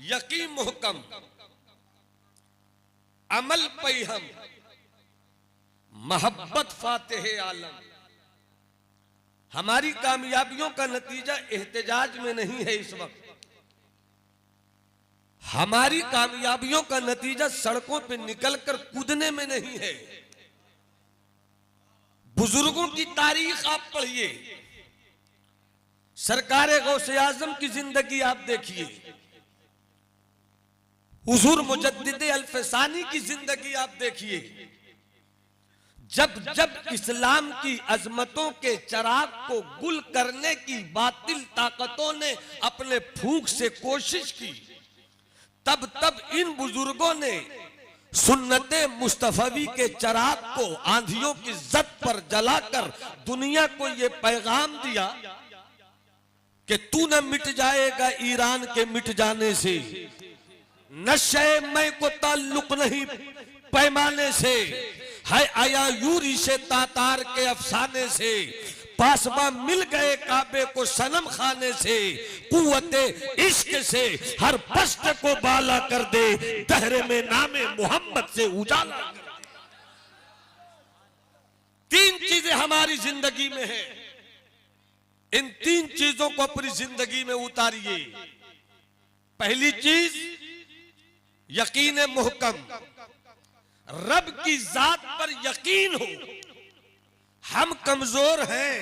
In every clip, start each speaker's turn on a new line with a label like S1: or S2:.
S1: यकीन मुहकम अमल पे हम मोहब्बत फातिह आलम। हमारी कामयाबियों का नतीजा एहतजाज में नहीं है। इस वक्त हमारी कामयाबियों का नतीजा सड़कों पे निकलकर कूदने में नहीं है। बुजुर्गों की तारीख आप पढ़िए, सरकार गौसे आजम की जिंदगी आप देखिए, हुजूर मुजद्दिद अल्फसानी की जिंदगी आप देखिए। जब जब इस्लाम की अजमतों के चराग को गुल करने की बातिल ताकतों ने अपने फूंक से कोशिश की, तब तब इन बुजुर्गों ने सुन्नते मुस्तफवी के चराग को आंधियों की जद पर जलाकर दुनिया को ये पैगाम दिया कि तू न मिट जाएगा ईरान के मिट जाने से, नशे मैं को ताल्लुक नहीं पैमाने से, है आया यूरी से तातार के अफसाने से, पासबा मिल गए काबे को सनम खाने से, कुव्वते इश्क से हर पस्त को बाला कर दे, दहरे में नामे मोहम्मद से उजाला कर दे। तीन चीजें हमारी जिंदगी में है, इन तीन चीजों को अपनी जिंदगी में उतारिए। पहली चीज यकीन मुहकम, रब की जात पर यकीन हो। हम कमजोर हैं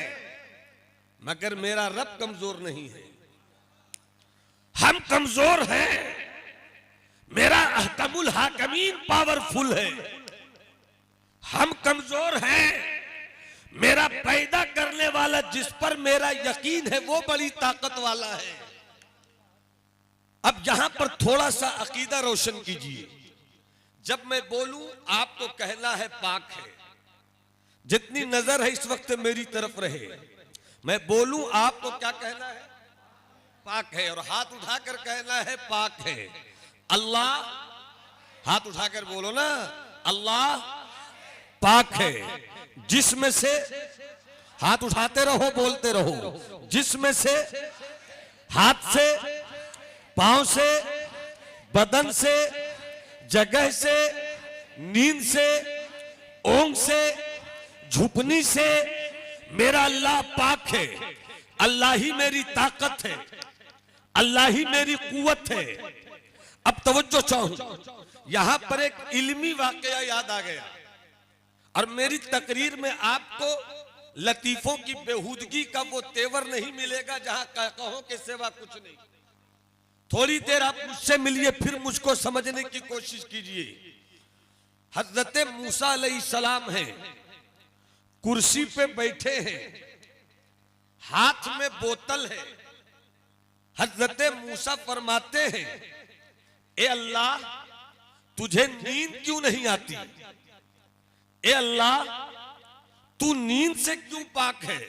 S1: मगर मेरा रब कमजोर नहीं है। हम कमजोर हैं, मेरा अहकमुल हाकिमीन पावरफुल है। हम कमजोर हैं, मेरा पैदा करने वाला जिस पर मेरा यकीन है वो बड़ी ताकत वाला है। अब यहां पर थोड़ा सा अकीदा रोशन कीजिए। जब मैं बोलूं आपको कहना है पाक है। जितनी नजर है इस वक्त मेरी तरफ रहे, मैं बोलूं आपको क्या कहना है? पाक है। और हाथ उठाकर कहना है पाक है। अल्लाह, हाथ उठाकर बोलो ना, अल्लाह पाक है। जिसमें से, हाथ उठाते रहो बोलते रहो, जिसमें से, हाथ से, पांव से, बदन से, जगह से, नींद से, ओंग से, झुपनी से मेरा अल्लाह पाक है। अल्लाह ही मेरी ताकत है, अल्लाह ही मेरी कुव्वत है। अब तवज्जो चाहूं, यहां पर एक इल्मी वाकया याद आ गया और मेरी तकरीर में आपको लतीफों की बेहूदगी का वो तेवर नहीं मिलेगा जहां कहो के सिवा कुछ नहीं। थोड़ी देर आप मुझसे मिलिए, फिर मुझको समझने की कोशिश कीजिए। हजरत मूसा अलैहिस्सलाम हैं, कुर्सी पे बैठे हैं, हाथ में बोतल है। हजरत मूसा फरमाते हैं, ए अल्लाह तुझे नींद क्यों नहीं आती? ए अल्लाह तू नींद से क्यों पाक है?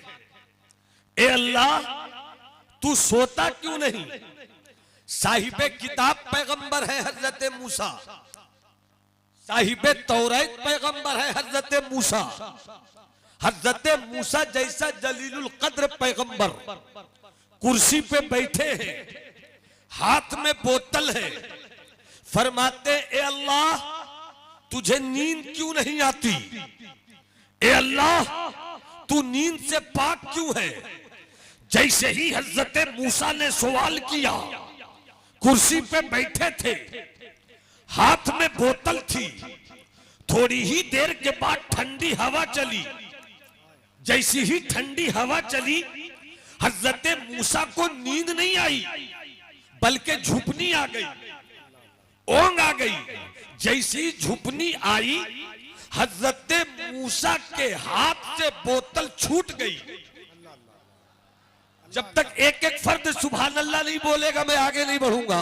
S1: ए अल्लाह तू सोता क्यों नहीं? साहिबे किताब पैगंबर है हजरत मूसा, साहिबे तौरात पैगंबर है हजरत मूसा। हजरत मूसा जैसा जलीलुल कद्र पैगंबर कुर्सी पे बैठे हैं, हाथ में बोतल है, फरमाते ए अल्लाह तुझे नींद क्यों नहीं आती? ए अल्लाह तू नींद से पाक क्यों है? जैसे ही हजरत मूसा ने सवाल किया, कुर्सी पे बैठे थे, हाथ में बोतल थी, थोड़ी ही देर के बाद ठंडी हवा चली। जैसी ही ठंडी हवा चली, हजरत मूसा को नींद नहीं आई बल्कि झुपनी आ गई, ओंग आ गई। जैसी झुपनी आई, हजरत मूसा के हाथ से बोतल छूट गई। जब तक एक एक फर्द सुभान अल्लाह नहीं बोलेगा मैं आगे नहीं बढ़ूंगा।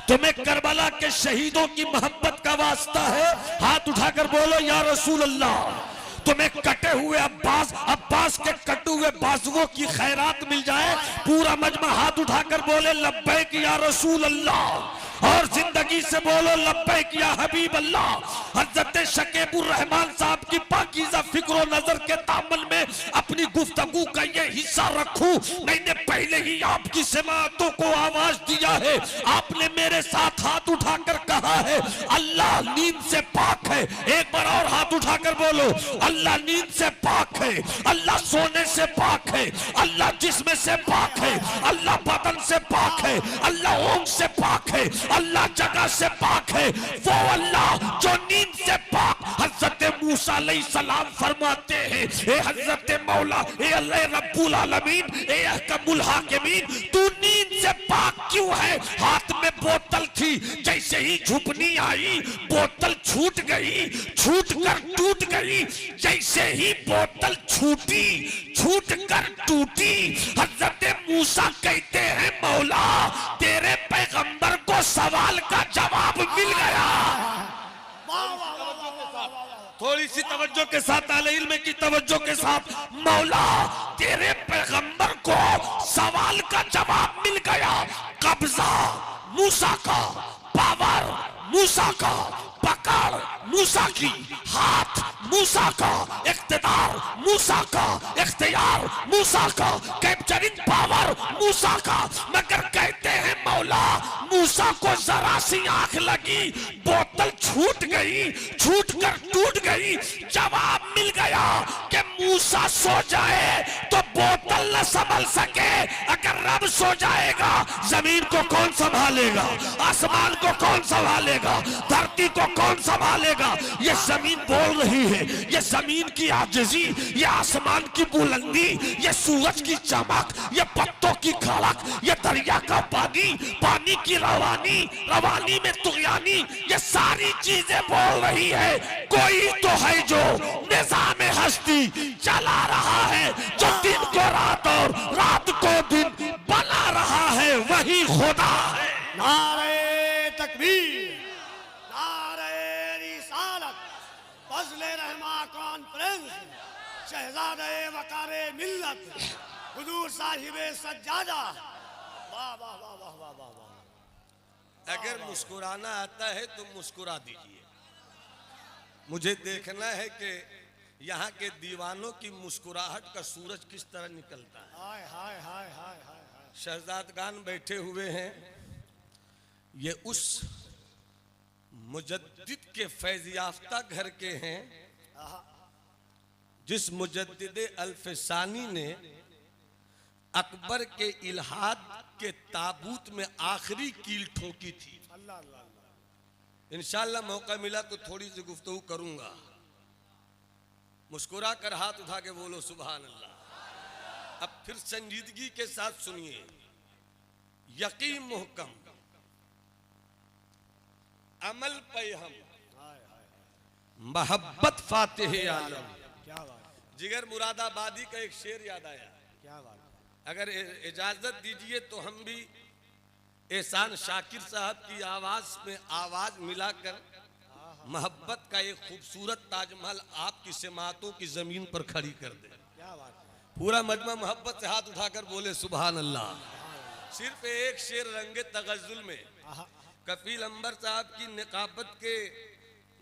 S1: तुम्हें करबला के शहीदों की मोहब्बत का वास्ता है, हाथ उठाकर बोलो या रसूल अल्लाह। तुम्हें कटे हुए अब्बास के कटे हुए बाजुओं की खैरात मिल जाए, पूरा मजमा हाथ उठाकर बोले लब्बैक या रसूल अल्लाह। और जिंदगी से बोलो लब्बैक या हबीब अल्लाह। हजरत शकीबुर रहमान साहब की पाकीज़ा फिक्र नजर के तामल में अपनी गुफ्तगू का ये हिस्सा रखूं। मैंने पहले ही आपकी समातों को आवाज दिया है। आपने मेरे साथ हाथ उठाकर कहा है अल्लाह नींद से पाक है। एक बार और हाथ उठाकर बोलो, अल्लाह नींद से पाक है, अल्लाह सोने से पाक है, अल्लाह जिस्म से पाक है, अल्लाह बदन से पाक है, अल्लाह ऊँग से पाक है, अल्लाह जगह से पाक है। वो अल्लाह जो नींद से पाक, हजरत मूसा अलैहिस्सलाम फरमाते हैं, ए हजरत मौला, ए अल्लाह रब्बुल आलमीन, ए अहकमुल हाकिमीन, तू नींद से पाक क्यों है? हाथ में बोतल थी, जैसे ही झुकनी आई बोतल छूट गई, छूट कर टूट गई। जैसे ही बोतल छूटी, छूट कर टूटी, हजरत मूसा कहते हैं मौला तेरे पैगंबर को सवाल का जवाब मिल गया। थोड़ी सी तवज्जो के साथ, आले इल्म की तवज्जो के साथ, मौला तेरे पैगंबर को सवाल का जवाब मिल गया। कब्जा मूसा का, पावर मूसा का, पकड़ मूसा की, हाथ मूसा का, इख्तिदार मूसा का, इख्तियार मूसा का, कैप्चरिंग पावर मूसा का। मगर कहते हैं मौला मूसा को जरा सी आंख लगी, बोतल छूट गई, छूट कर टूट गई। जवाब मिल गया कि मूसा सो जाए तो बोतल न संभल सके, अगर रब सो जाएगा जमीन को कौन संभालेगा, आसमान को कौन संभालेगा, धरती को कौन संभालेगा। ये जमीन बोल रही है, ये जमीन की आजिज़ी, ये आसमान की बुलंदी, ये सूरज की चमक, ये पत्तों की खड़क, ये दरिया का पानी, पानी की रवानी, रवानी में तुगयानी, ये सारी चीजें बोल रही है कोई तो है जो निज़ाम हस्ती चला रहा है, जो दिन को रात और रात को दिन बना रहा है, वही खुदा है।
S2: नारे तकबीर, नारे रिसालत, फज़्ल रहमा कॉन्फ्रेंस, शहजादे वकारे मिल्लत, हुजूर साहिबे सज्जादा। वाह वाह वाह वाह वाह वाह वाह।
S1: अगर मुस्कुराना आता है तो मुस्कुरा दीजिए। मुझे देखना है कि यहाँ के दीवानों की मुस्कुराहट का सूरज किस तरह निकलता है।
S2: हाय हाय हाय हाय हाय हाय।
S1: शहजादगान बैठे हुए हैं, ये उस मुजद्दिद के फैज़ याफ्ता घर के हैं जिस मुजद्दिद अल्फसानी ने अकबर के इल्हाद के ताबूत में आखिरी कील ठोकी थी।
S2: अल्लाह अल्लाह अल्लाह।
S1: इंशाअल्लाह मौका मिला तो थोड़ी सी गुफ्तगू करूंगा। मुस्कुरा कर हाथ उठा के बोलो सुभान अल्लाह। अब फिर संजीदगी के साथ सुनिए। यकीन मुहकम, अमल पे हम, मोहब्बत फातिह आलम।
S2: क्या बात,
S1: जिगर मुरादाबादी का एक शेर याद आया।
S2: क्या बात।
S1: अगर इजाजत दीजिए तो हम भी एहसान शाकिर साहब की आवाज में आवाज मिलाकर मोहब्बत का एक खूबसूरत ताजमहल आपकी समातों की जमीन पर खड़ी कर दे।
S2: क्या बात।
S1: पूरा मजमा मोहब्बत से हाथ उठाकर बोले सुभान अल्लाह। सिर्फ एक शेर रंगे तगज़ुल में कफील अंबर साहब की निकाबत के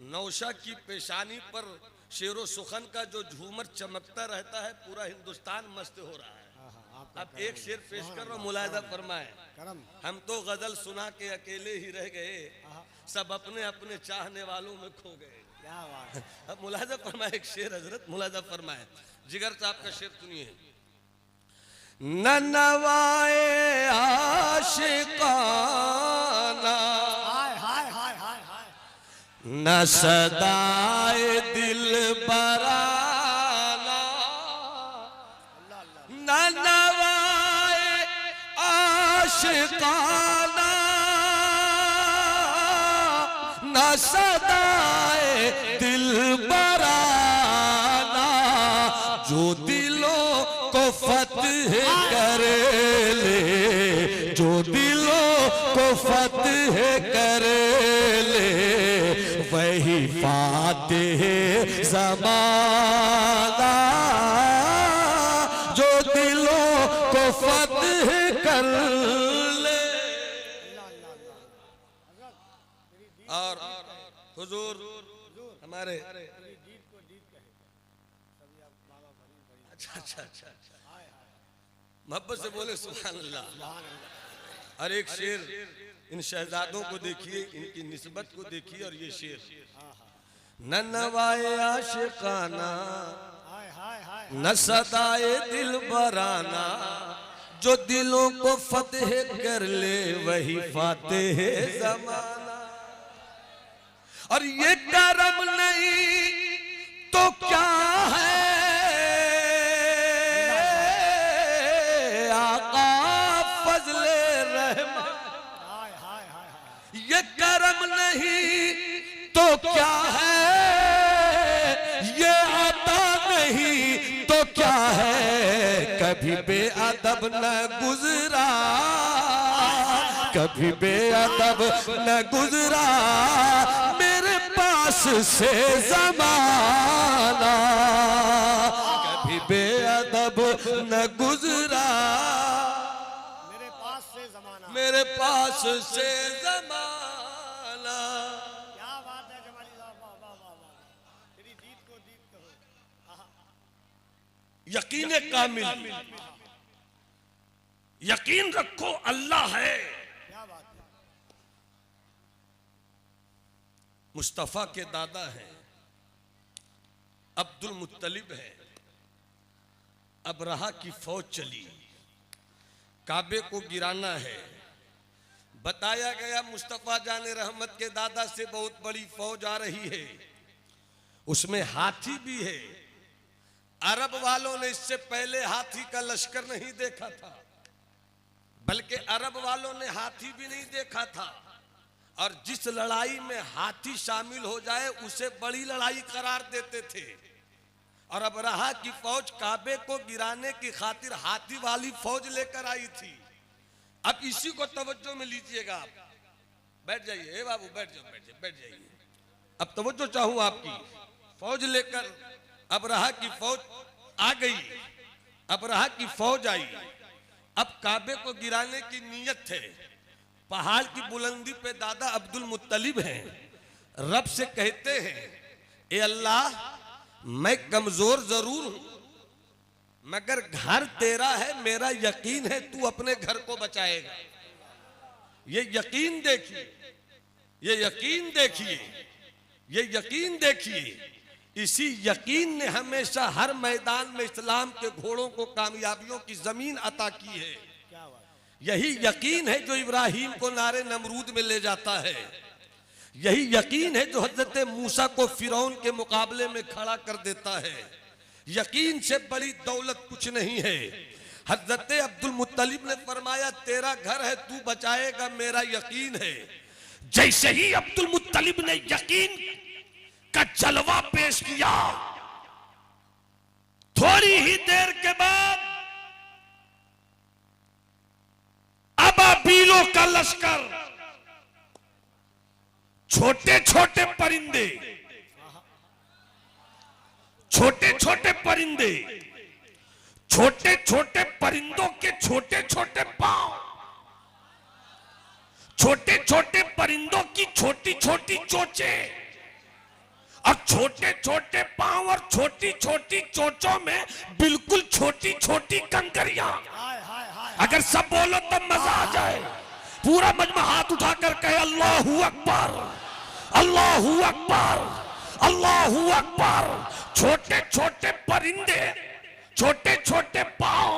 S1: नौशा की पेशानी पर शेरो सुखन का जो झूमर चमकता रहता है, पूरा हिंदुस्तान मस्त हो रहा है। अब एक शेर पेश कर रहा, मुलाहिजा फरमाए। हम तो गजल सुना के अकेले ही रह गए, सब अपने अपने चाहने वालों में खो गए।
S2: क्या बात।
S1: अब मुलाहिजा फरमाए एक शेर, हजरत मुलाहिजा फरमाए। जिगर साहब का शेर सुनिए। न नवाए आशिकाना,
S2: हाय हाय हाय हाय हाय।
S1: न सदाए दिल बराना, न नवाए आशिकाना, न सदाए दिल बराना, जो दिलों को फतह कर ले, जो दिलों को फतह कर ले, वही फातिह ज़माना, जो दिलों को फतह कर ले। और हुजूर हमारे अच्छा अच्छा अच्छा मोहब्बत से बोले सुभान अल्लाह।
S2: सुभान अल्लाह।
S1: और एक शेर, इन शहजादों को देखिए, इनकी निस्बत को देखिए, और ये शेर, न नवाए आशिकाना
S2: हाय हाय हाय
S1: न सदाए दिल बराना, जो दिलों को फतेह कर ले वही फातेह जमाना। और ये करम नहीं तो क्या है आका फजले रहमान।
S2: हाय हाय हाय हाय।
S1: ये करम नहीं तो क्या है, ये अता नहीं तो क्या है, कभी बेअदब न गुजरा, कभी बेअदब न गुजरा मेरे पास से जमाना, कभी बेअदब न गुजरा
S2: मेरे पास से जमाना।
S1: मेरे पास से जमाना।
S2: क्या बात है जमाली साहब, वाह वाह वाह वाह। तेरी दीद को दीद कहो। आहा।
S1: यकीन कामिल, यकीन रखो अल्लाह है।
S2: क्या बात है।
S1: मुस्तफा के दादा हैं, अब्दुल मुत्तलिब है। अबरहा की फौज चली, काबे को गिराना है। बताया गया मुस्तफा जाने रहमत के दादा से बहुत बड़ी फौज आ रही है, उसमें हाथी भी है। अरब वालों ने इससे पहले हाथी का लश्कर नहीं देखा था, बल्कि अरब वालों ने हाथी भी नहीं देखा था। और जिस लड़ाई में हाथी शामिल हो जाए उसे बड़ी लड़ाई करार देते थे। और अबरहा की फौज काबे को गिराने की खातिर हाथी वाली फौज लेकर आई थी। अब इसी को तवज्जो में लीजिएगा आप। बैठ जाइए, ए बाबू बैठ जाओ, बैठ जाइए, बैठ जाइए। अब तवज्जो चाहूं आपकी। फौज लेकर अबरहा की फौज आ गई, अबरहा की फौज आई। अब काबे को गिराने की नीयत थे। पहाड़ की बुलंदी पे दादा अब्दुल मुत्तलिब हैं, रब से कहते हैं, ए अल्लाह मैं कमजोर जरूर हूं मगर घर तेरा है, मेरा यकीन है तू अपने घर को बचाएगा। ये यकीन देखिए, ये यकीन देखिए, ये यकीन देखिए। इसी यकीन ने हमेशा हर मैदान में इस्लाम के घोड़ों को कामयाबियों की जमीन अता की है।
S2: क्या बात है।
S1: यही यकीन है जो इब्राहिम को नारे नमरूद में ले जाता है। यही यकीन है जो हजरत मूसा को फिरौन के मुकाबले में खड़ा कर देता है। यकीन से बड़ी दौलत कुछ नहीं है। हजरत अब्दुल मुत्तलिब ने फरमाया तेरा घर है तू बचाएगा, मेरा यकीन है। जैसे ही अब्दुल मुत्तलिब ने यकीन का जलवा पेश किया, थोड़ी ही देर के बाद अबाबीलों का लश्कर, छोटे छोटे परिंदे, छोटे छोटे परिंदे, छोटे छोटे परिंदों के छोटे छोटे पांव, छोटे छोटे परिंदों की छोटी छोटी चोंचें और छोटे छोटे पांव और छोटी छोटी चोंचों में बिल्कुल छोटी छोटी कंकरियां।
S2: हाय हाय हाय।
S1: अगर सब बोलो तब मजा आ जाए। पूरा मजमा हाथ उठाकर कहे अल्लाहू अकबर, अल्लाहू अकबर, अल्लाहू अकबर। छोटे छोटे परिंदे, छोटे छोटे पांव,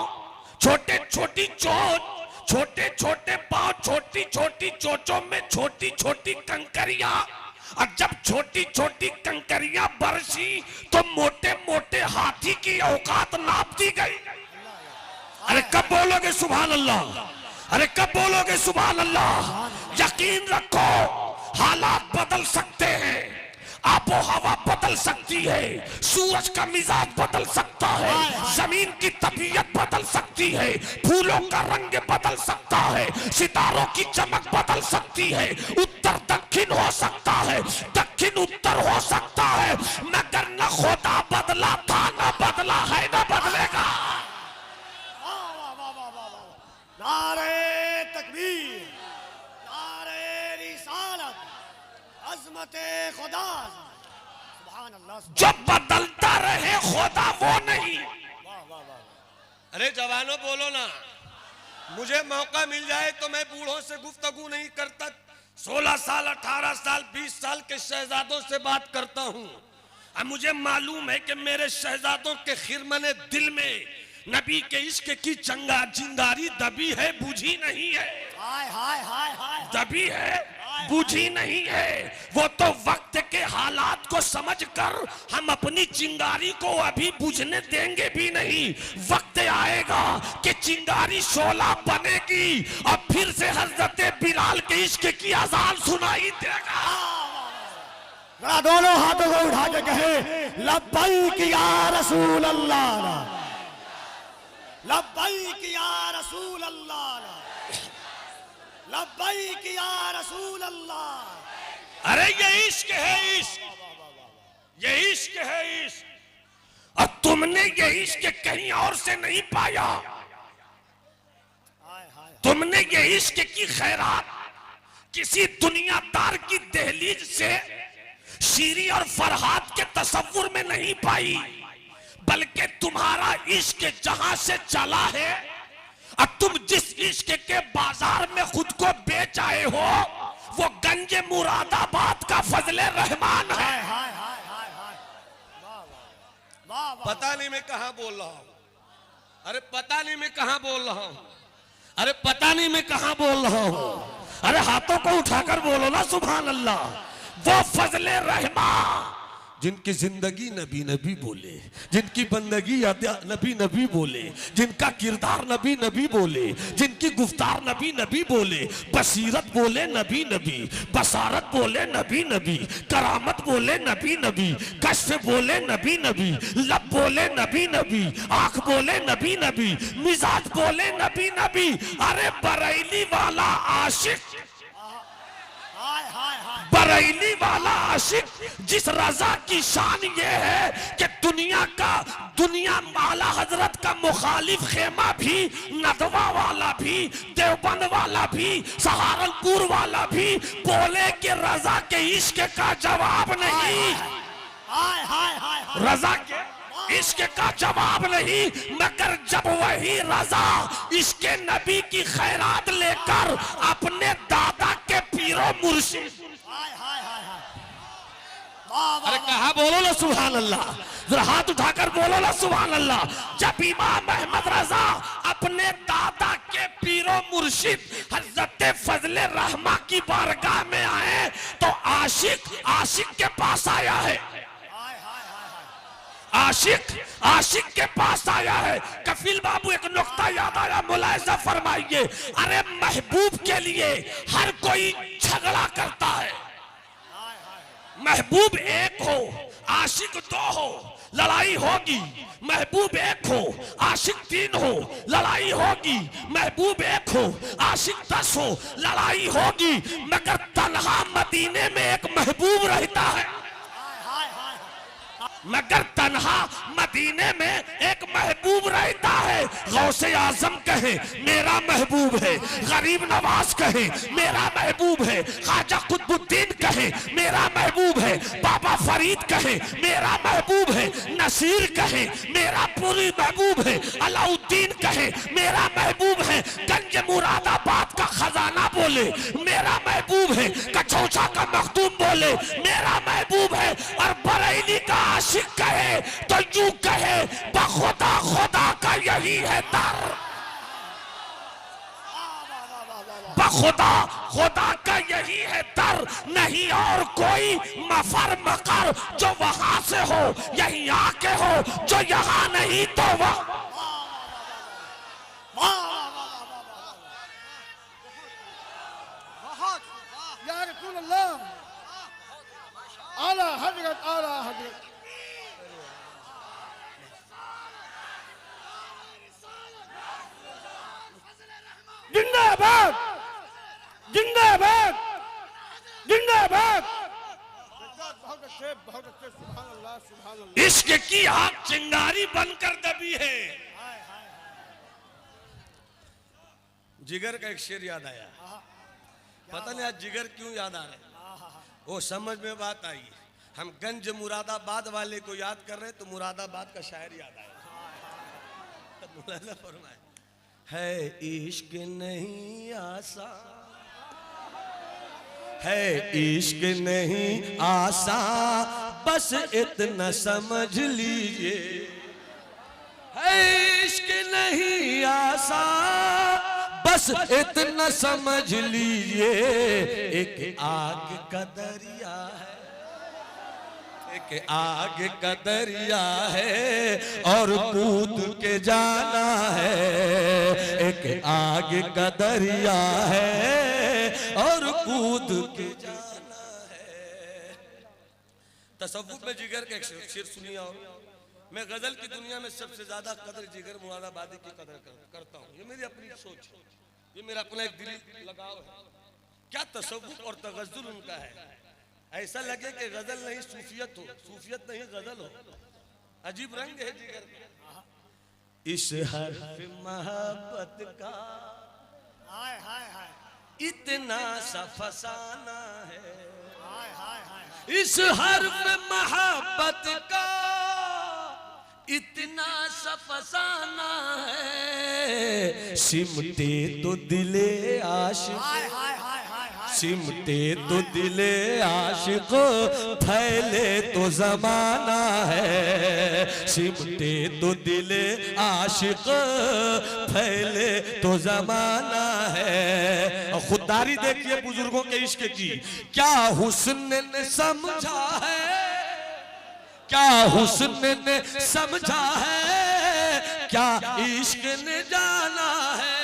S1: छोटे छोटी चोंच, छोटे छोटे पांव, छोटी छोटी चोंचों में छोटी छोटी कंकरियां। और जब छोटी छोटी कंकरियां बरसी तो मोटे मोटे हाथी की औकात नाप दी गई। अरे कब बोलोगे सुभान अल्लाह? अरे कब बोलोगे सुभान अल्लाह? यकीन रखो हालात बदल सकते हैं, आबो हवा बदल सकती है, सूरज का मिजाज बदल सकता है, जमीन की तबीयत बदल सकती है, फूलों का रंग बदल सकता है, सितारों की चमक बदल सकती है, उत्तर दक्षिण हो सकता है, दक्षिण उत्तर हो सकता है, मगर न खुदा बदला था, न बदला है, न बदलेगा।
S2: नारे तकबीर, नारे रिसालत, अज़मते खुदा, सुभान अल्लाह।
S1: जो बदलता रहे खुदा वो नहीं,
S2: वाह वाह वाह।
S1: अरे जवानों बोलो ना, मुझे मौका मिल जाए तो मैं बूढ़ों से गुफ्तगू नहीं करता, 16 साल 18 साल 20 साल के शहजादों से बात करता हूं। अब मुझे मालूम है कि मेरे शहजादों के खिरमने दिल में नबी के इश्क की चिंगारी दबी है, बुझी नहीं है।
S2: हाय हाय हाय हाय
S1: दबी है, बुझी नहीं है। वो तो वक्त के हालात को समझकर हम अपनी चिंगारी को अभी बुझने देंगे भी नहीं। वक्त आएगा कि चिंगारी शोला बनेगी और फिर से हजरत बिलाल के इश्क की अजान सुनाई देगा।
S2: जरा दोनों हाथों को उठा के कहे लब्बैक या रसूल अल्लाह, लब्बैक या रसूल अल्लाह, लब्बैक या रसूल अल्लाह।
S1: अरे ये इश्क है, इश्क, ये इश्क है, इश्क। और तुमने ये इश्क कहीं और से नहीं पाया। तुमने ये इश्क की खैरात किसी दुनियादार की दहलीज से शीरी और फरहाद के तसव्वुर में नहीं पाई, बल्कि तुम्हारा इश्क जहां से चला है और तुम जिस इश्क के बाजार में खुद को बेच आए हो, वो गंज मुरादाबाद का फजले रहमान है। पता नहीं मैं कहां बोल रहा हूं, अरे पता नहीं मैं कहां बोल रहा हूं, अरे पता नहीं मैं कहां बोल रहा हूं। अरे हाथों को उठाकर बोलो ना सुभान अल्लाह। वो फजले रहमान जिनकी जिंदगी नबी नबी बोले, जिनकी बंदगी नबी नबी बोले, जिनका किरदार नबी नबी बोले, जिनकी गुफ्तार नबी नबी बोले, बसीरत बोले नबी नबी, बसारत बोले नबी नबी, करामत बोले नबी नबी, कश्फ बोले नबी नबी, लब बोले नबी नबी, आंख बोले नबी नबी, मिजाज बोले नबी नबी। अरे बरेली वाला आशिक, बरेली वाला आशिक जिस रजा की शान ये है कि दुनिया आला हजरत का मुखालिफ खेमा भी, नदवा वाला भी, देवबंद वाला भी, सहारनपुर वाला भी बोले कि रजा के इश्क का जवाब नहीं, रजा के इश्क का जवाब नहीं। मगर जब वही रजा इसके नबी की खैरात लेकर अपने दादा के पीरो मुर्शिद, अरे कहा बोलो ना सुभान अल्लाह, जरा हाथ उठाकर बोलो ना सुभान अल्लाह। जब इमाम अहमद रजा अपने दादा के पीरो मुर्शिद हजरत फजले रहमा की बारगाह में आए तो आशिक के पास आया है, आशिक के पास आया है। कफील बाबू एक नुक्ता याद आया, मुलाहिजा फरमाइए। अरे महबूब के लिए हर कोई झगड़ा करता है, महबूब एक हो आशिक दो हो लड़ाई होगी, महबूब एक हो आशिक 3 हो लड़ाई होगी, महबूब एक हो आशिक 10 हो लड़ाई होगी। मगर तन्हा मदीने में एक महबूब रहता है, मगर तन्हा मदीने में एक महबूब रहता है। गौसे आजम कहे मेरा महबूब है, गरीब नवाज कहे मेरा महबूब है, ख्वाजा कुतुबुद्दीन कहे मेरा महबूब है, बाबा फरीद कहे मेरा महबूब है, नसीर कहे मेरा पूरी महबूब है, अलाउद्दीन कहे मेरा महबूब है, गंज मुरादाबाद का खजाना बोले मेरा महबूब है, कचौचा का मखदूम बोले मेरा महबूब है, और बरेली का आशिक कहे तो यूं कहे बखुदा खुदा का यही है दर, बखुदा खुदा का यही है दर, नहीं और कोई मफर मकर जो वहां से हो यहीं आके हो, जो यहां नहीं तो वह।
S2: या रसूल अल्लाह, आला हजरत, आला हजरत। जिंदाबाद, जिंदाबाद, जिंदाबाद। बहुत अच्छे, बहुत अच्छे। सुभान अल्लाह, सुभान अल्लाह।
S1: इश्क की आग चिंगारी बनकर दबी है। जिगर का एक शेर याद आया, पता नहीं आज जिगर क्यों याद आ रहा है, वो समझ में बात आई। हम गंज मुरादाबाद वाले को याद कर रहे तो मुरादाबाद का शायर याद आया। मुलाजा फरमाए, है इश्क नहीं आसान, है इश्क नहीं आसान, बस इतना समझ लीजिए, है इश्क नहीं आसान, बस इतना समझ लीजिए, एक आग का दरिया है, एक आग का दरिया है और कूद के जाना है, एक आग का दरिया है और कूद के जाना है। तसव्वुफ में जिगर का एक शेर सुनिए। और मैं गजल की दुनिया में सबसे ज्यादा कदर जिगर मुरादाबादी की कदर करता हूँ। ये मेरी अपनी सोच है, ये मेरा अपना एक दिली लगाव है। क्या तसव्वुफ और तगज़्ज़ुल उनका है, ऐसा लगे कि गजल नहीं सूफियत हो, सूफियत नहीं गजल हो। अजीब रंग है जिगर का। इस हर्फ मोहब्बत का
S2: हाय हाय हाय,
S1: इतना सा फसाना है,
S2: हाय हाय हाय,
S1: इस हर्फ मोहब्बत का इतना सा फसाना है, सिमटे तो दिले आशिक,
S2: हाय हाय हाय हाय हाय,
S1: सिमटे तो दिले आशिक, फैले तो जमाना है, सिमटे तो दिले आशिक, फैले तो जमाना है। और खुददारी देखिए बुजुर्गों के इश्क की, क्या हुस्न ने समझा है, क्या हुस्न ने समझा है, क्या इश्क ने जाना है।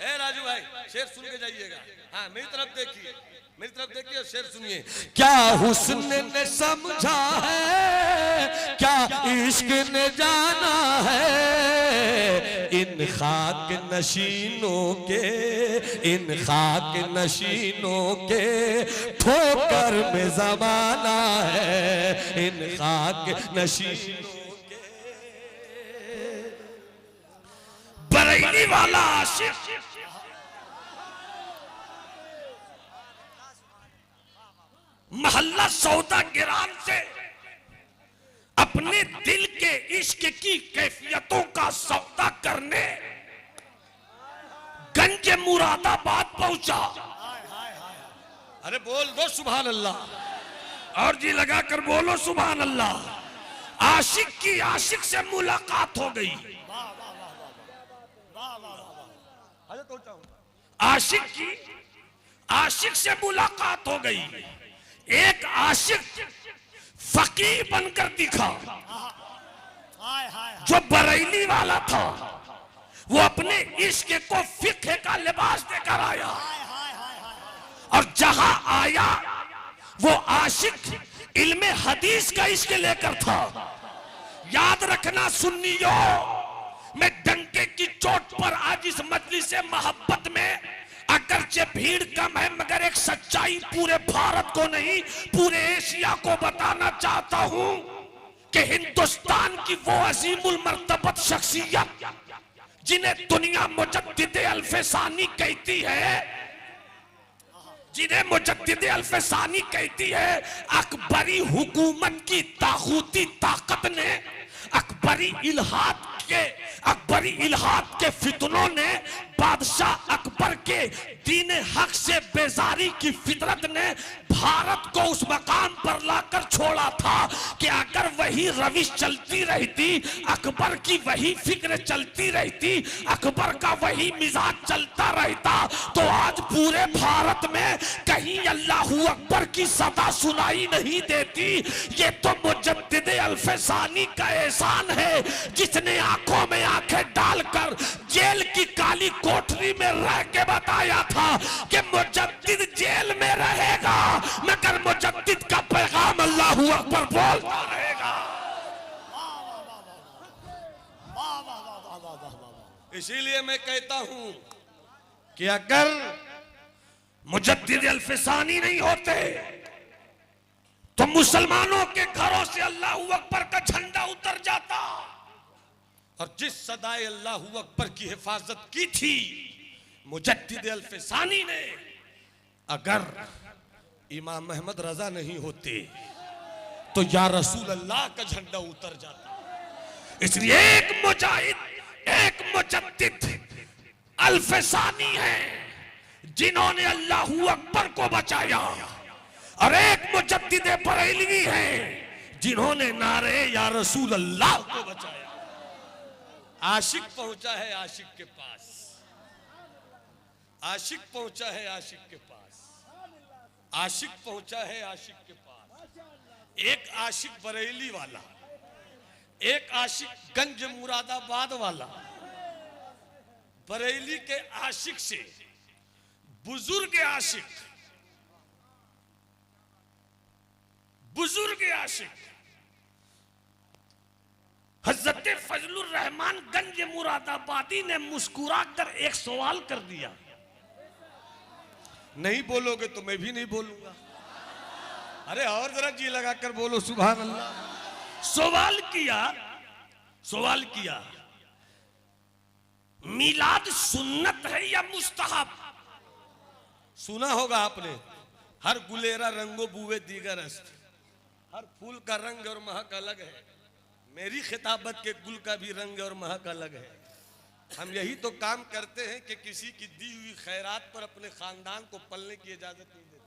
S1: ए राजू भाई शेर सुन के जाइएगा, हाँ मेरी तरफ देखिए, मेरी तरफ देखिए और शेर सुनिए। क्या हुस्न ने समझा है, क्या इश्क ने जाना है, इन खाक नशीनों के, इन खाक नशीनों के ठोकर में जमाना है, इन खाक नशीनों के। बरेली वाला आशिक महल्ला सौदा गिरान से अपने दिल के इश्क की कैफियतों का सौदा करने गंज मुरादाबाद पहुंचा। अरे बोल दो सुभान अल्लाह, और जी लगाकर बोलो सुभान अल्लाह। आशिक की आशिक से मुलाकात हो गई, आशिक की आशिक से मुलाकात हो गई। एक आशिक फकीर बनकर दिखा,
S2: हाय हाय,
S1: जो बरेली वाला था, वो अपने इश्क को फिक्र का लिबास देकर आया, और जहां आया वो आशिक इल्मे हदीस का इश्क लेकर था। याद रखना सुन्नियों, मैं डंके की चोट पर आज इस मजलिस से मोहब्बत में, अगरचे भीड़ कम है मगर एक सच्चाई पूरे भारत को नहीं पूरे एशिया को बताना चाहता हूं कि हिंदुस्तान की वो अजीमुल मर्तबत शख्सियत जिन्हें दुनिया मुजद्दिद अल्फसानी कहती है, जिन्हें मुजद्दिद अल्फसानी कहती है, अकबरी हुकूमत की तागूती ताकत ने, अकबरी इल्हाद के फितनों ने, बादशाह अकबर के दीन हक से बेजारी की फितरत ने भारत को उस मकाम पर लाकर छोड़ा था कि अगर वही रविश चलती रहती, अकबर की वही फिक्र चलती रहती, अकबर का वही मिजाज चलता रहता, तो आज पूरे भारत में कहीं अल्लाहू अकबर की सदा सुनाई नहीं देती। ये तो मुजद्दिद अल्फसानी का एहसान है, जिसने आंखों में आंखें डालकर जेल की काली कोठरी में रह के बताया था कि मुजद्दिद जेल में रहेगा मगर मुजद्दिद का पैगाम अल्लाहू अकबर बोलता रहेगा। इसीलिए मैं कहता हूं कि अगर मुजद्दिद अल्फसानी नहीं होते तो मुसलमानों के घरों से अल्लाहू अकबर का झंडा उतर जाता। और जिस सदाए अल्लाहू अकबर की हिफाजत की थी मुजद्दिद अल्फसानी ने, अगर इमाम अहमद रजा नहीं होते तो या रसूल अल्लाह का झंडा उतर जाता। इसलिए एक
S3: मुजद्दिद अल्फसानी है जिन्होंने अल्लाहू अकबर को बचाया, और एक मुजद्दिद बरेलवी है जिन्होंने नारे या रसूल अल्लाह को बचाया।
S1: आशिक पहुंचा है आशिक के पास, आशिक पहुंचा है आशिक के पास, आशिक पहुंचा है आशिक के पास। एक आशिक बरेली वाला, एक आशिक गंज मुरादाबाद वाला। बरेली के आशिक से बुजुर्ग आशिक, बुजुर्ग आशिक हजरत फजलुर रहमान गंज मुरादाबादी ने मुस्कुरा कर एक सवाल कर दिया। नहीं बोलोगे तो मैं भी नहीं बोलूंगा। अरे और जरा जी लगाकर बोलो सुभान अल्लाह।
S3: सवाल किया मिलाद सुन्नत है या मुस्तहब?
S1: सुना होगा आपने, हर गुलेरा रंगो बुए दीगर अस्त, हर फूल का रंग और महक अलग है। मेरी खिताबत के गुल का भी रंग और महक अलग है। हम यही तो काम करते हैं कि किसी की दी हुई खैरात पर अपने खानदान को पलने की इजाजत नहीं देते।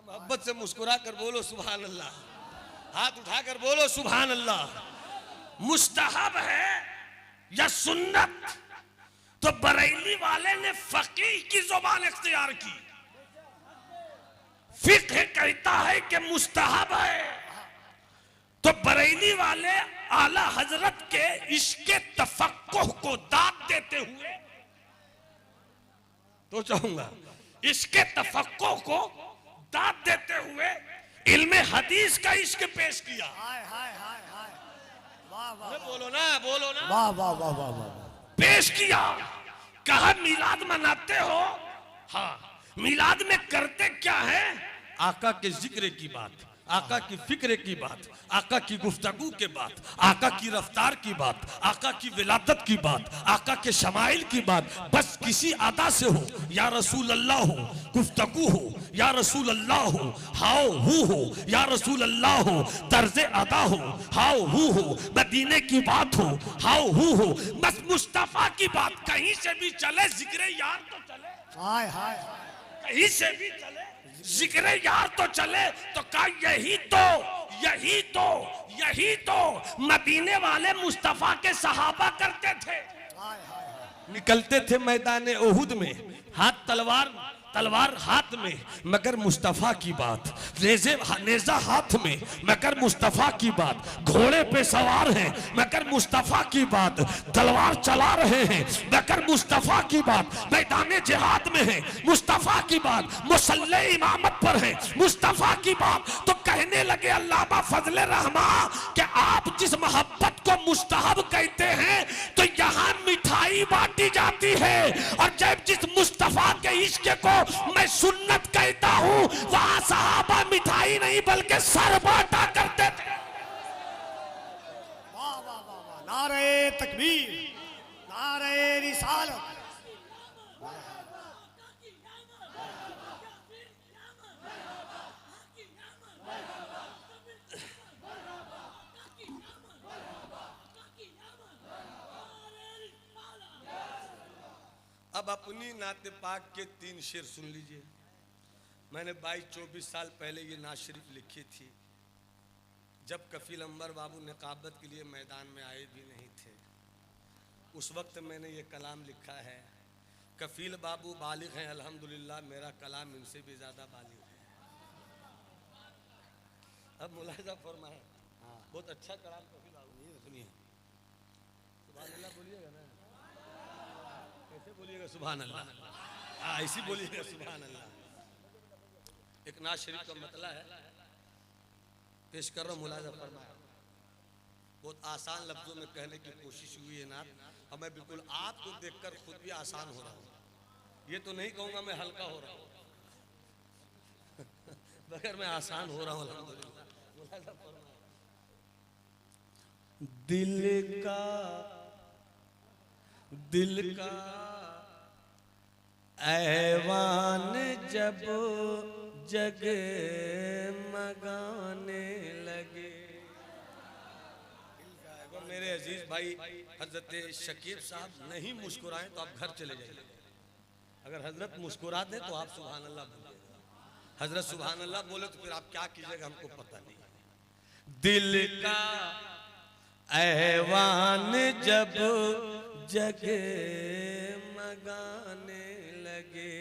S1: मोहब्बत से मुस्कुरा कर बोलो सुभान अल्लाह, हाथ उठाकर बोलो सुभान अल्लाह।
S3: मुस्तहब है या सुन्नत? तो बरेली वाले ने फकीह की जुबान इख्तियार की। फिक्र कहता है कि मुस्तहब है, तो बरेली वाले आला हजरत के इश्के तफक्कुह को दाद देते हुए,
S1: तो चाहूंगा
S3: इसके तफक्कुह को दाद देते हुए इल्मे हदीस का इश्क पेश किया।
S2: हाय हाय हाय हाय, वाह वाह
S1: अरे बोलो ना, बोलो ना।
S2: वाह वाह वाह वाह वाह।
S3: पेश किया। कहा मिलाद मनाते हो? हाँ। मिलाद में करते क्या है?
S1: आका के जिक्र की बात, आका की फिक्र की बात, आका की गुफ्तगू के बात, आका की रफ्तार की बात, आका की विलादत की बात, आका के शमाइल की बात। बस किसी अदा से हो, या रसूल अल्लाह हो, गुफ्तगू हो या रसूल अल्लाह हो, हाओ हू हो या रसूल अल्लाह हो, तर्ज अदा हो, हाओ हू हो, मदीने की बात हो, हाओ हू हो, बस मुस्तफा की बात कहीं से भी चले, जिक्र यार तो चले।
S2: हाय हाय हाय,
S3: कहीं से भी चले, जिक्र यार तो चले। तो कहा यही तो मदीने वाले मुस्तफा के सहाबा करते थे।
S2: हाय हाय हाय।
S1: निकलते थे मैदान ओहुद में, हाथ तलवार हाथ में मगर मुस्तफा की बात, नेजा हाथ में मगर मुस्तफा की बात, घोड़े पे सवार हैं मगर मुस्तफा की बात, तलवार चला रहे हैं मगर मुस्तफा की बात, मैदान जिहाद में है मुस्तफा की बात, मुसल्ले इमामत पर है मुस्तफा की बात। तो कहने लगे अल्लामा फजले रहमान कि आप जिस मोहब्बत को मुस्तहब कहते हैं, तो यहाँ मिठाई बांटी जाती है, और जब जिस मुस्तफा के इश्क को मैं सुन्नत कहता हूं, वहां सहाबा मिठाई नहीं बल्कि सर बांटा करते थे।
S2: वाह वाह वाह वाह, नारे तकबीर, नारे रिसालत।
S1: अब अपनी नाते पाक के 3 शेर सुन लीजिए। मैंने 22-24 साल पहले ये नात शरीफ लिखी थी, जब कफील अंबर बाबू निकाबत के लिए मैदान में आए भी नहीं थे। उस वक्त मैंने ये कलाम लिखा है। कफील बाबू बालिग हैं अल्हम्दुलिल्लाह, मेरा कलाम इनसे भी ज़्यादा बालिग है। अब मुलाहिजा फरमाएं, बहुत अच्छा कलाम कफील बाबू, सुनिए। सुभान अल्लाह बोलिएगा ना, कैसे बोलिएगा सुभान अल्लाह? ऐसी बोलिएगा सुभान अल्लाह। एक नात शरीफ का मतला है, पेश कर रहा हूँ, मुलाहिजा फरमाया। बहुत आसान लफ्जों में कहने की कोशिश हुई है नात, और मैं बिल्कुल आपको देखकर खुद भी आसान हो रहा हूँ। ये तो नहीं कहूँगा मैं हल्का हो रहा हूँ, मगर मैं आसान हो रहा हूँ अल्हम्दुलिल्लाह। मुलाहिजा फरमाया। दिल का ऐवान जब जगमगाने लगे, मेरे अजीज भाई हजरत शकीब साहब नहीं मुस्कुराएं तो आप घर चले जाइए। अगर हजरत मुस्कुरा दें तो आप सुभान अल्लाह बोलिए। हजरत सुभान अल्लाह बोले तो फिर आप क्या कीजिएगा हमको पता नहीं। दिल का ऐवान जब जगे मगाने लगे।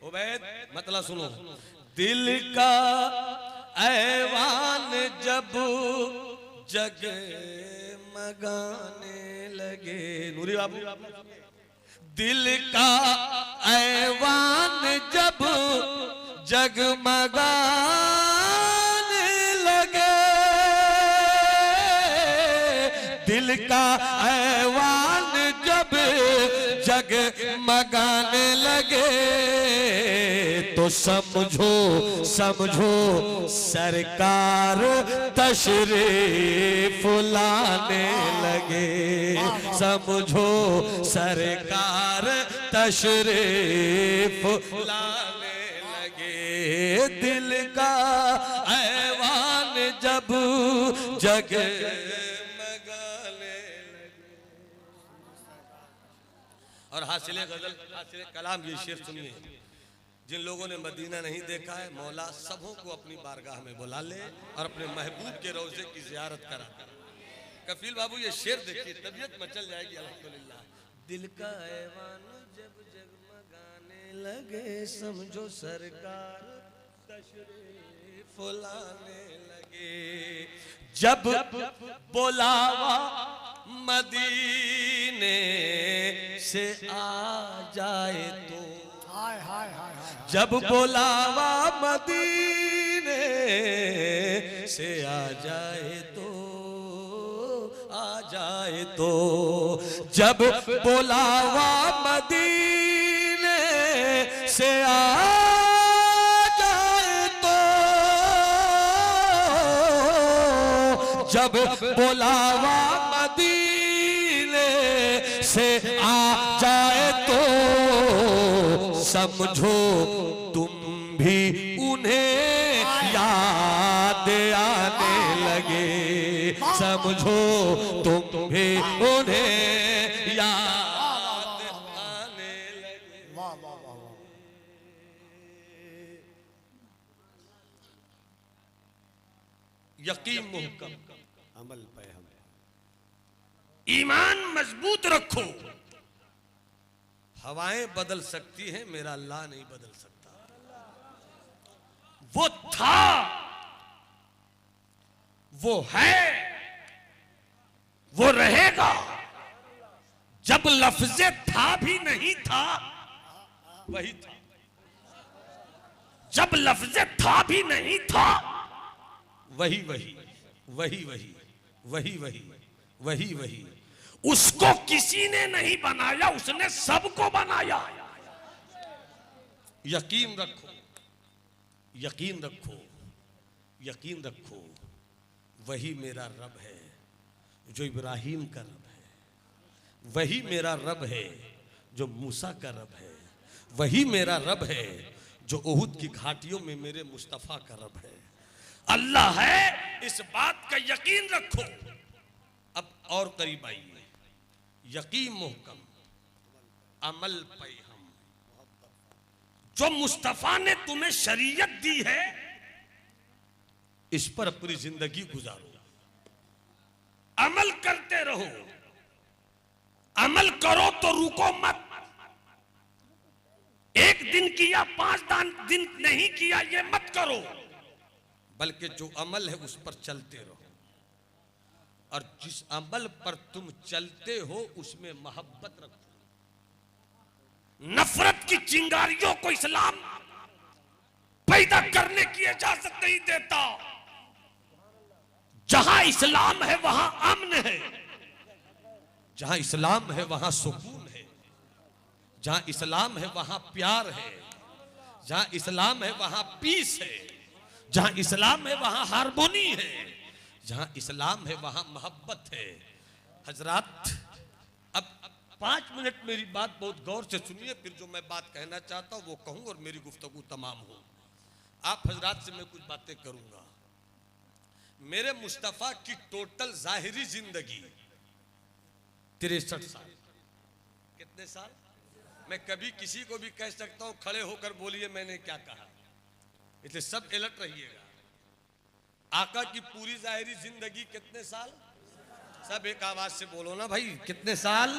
S1: उबैद मतलब सुनो, दिल का ऐवान जब जगे मगाने लगे। नूरी बाबू, दिल का ऐवान जब जगमगाने लगे, दिल का ऐवान जब जगमगाने लगे, तो समझो समझो सरकार तशरीफ लाने लगे। समझो सरकार तशरीफ लाने लगे। दिल का ऐवान जब जगमगाने लगे। और हासिले गजल, हासिले कलाम, ये शेर सुनिए। जिन लोगों ने मदीना नहीं देखा है, मौला सबों को अपनी बारगाह में बुला ले और अपने महबूब के रोज़े की ज़ियारत करा। कफील बाबू ये शेर देखिए, तबीयत मचल जाएगी अल्हम्दुलिल्लाह। दिल का ऐवान जब जगमगाने लगे, समझो सरकार तशरीफ लाने लगे। जब बुलावा मदीने से आ जाए तो,
S2: हाय हाय हाय हाय,
S1: जब बुलावा मदीने से आ जाए तो, आ जाए तो, जब बुलावा मदीने से आ जाए तो, जब बुलावा मदीने से आ जाए तो, समझो तुम भी उन्हें याद आने लगे। समझो तुम भी उन्हें याद आने लगे।
S2: वाह वाह वाह वाह।
S1: यकीन मुहकम,
S2: अमल पे हम,
S3: ईमान मजबूत रखो।
S1: हवाएं बदल सकती हैं, मेरा अल्लाह नहीं बदल सकता।
S3: वो था, वो है, वो रहेगा। जब लफ्ज़े था भी नहीं था,
S1: वही था।
S3: जब लफ्ज़े था भी नहीं था,
S1: वही वही वही वही वही वही वही वही।
S3: उसको किसी ने नहीं बनाया, उसने सबको बनाया।
S1: यकीन रखो, यकीन रखो, यकीन रखो, वही मेरा रब है जो इब्राहिम का रब है। वही मेरा रब है जो मूसा का रब है। वही मेरा रब है जो उहुद की घाटियों में मेरे मुस्तफा का रब है।
S3: अल्लाह है, इस बात का यकीन रखो।
S1: अब और करीब आइए। यकीन मुहकम, अमल पे हम।
S3: जो मुस्तफा ने तुम्हें शरीयत दी है,
S1: इस पर अपनी जिंदगी गुजारो।
S3: अमल करते रहो। अमल करो तो रुको मत। एक दिन किया, 5 दिन नहीं किया, ये मत करो।
S1: बल्कि जो अमल है उस पर चलते रहो। और जिस अमल पर तुम चलते हो उसमें मोहब्बत रखो।
S3: नफरत की चिंगारियों को इस्लाम पैदा करने की इजाजत नहीं देता। जहां इस्लाम है वहां अमन है।
S1: जहां इस्लाम है वहां सुकून है। जहां इस्लाम है वहां प्यार है। जहां इस्लाम है वहां पीस है। जहां इस्लाम है वहां हार्मोनी है। जहां इस्लाम है वहां मोहब्बत है। हजरात, अब 5 मिनट मेरी बात बहुत गौर से सुनिए, फिर जो मैं बात कहना चाहता हूं वो कहूं और मेरी गुफ्तगू तमाम हो। आप हजरात से मैं कुछ बातें करूंगा। मेरे मुस्तफा की टोटल जाहिरी जिंदगी 63 साल। कितने साल? मैं कभी किसी को भी कह सकता हूं खड़े होकर बोलिए मैंने क्या कहा, इसलिए सब अलर्ट रहिएगा। आका की पूरी जाहिरी जिंदगी कितने साल? सब एक आवाज से बोलो ना भाई, कितने साल?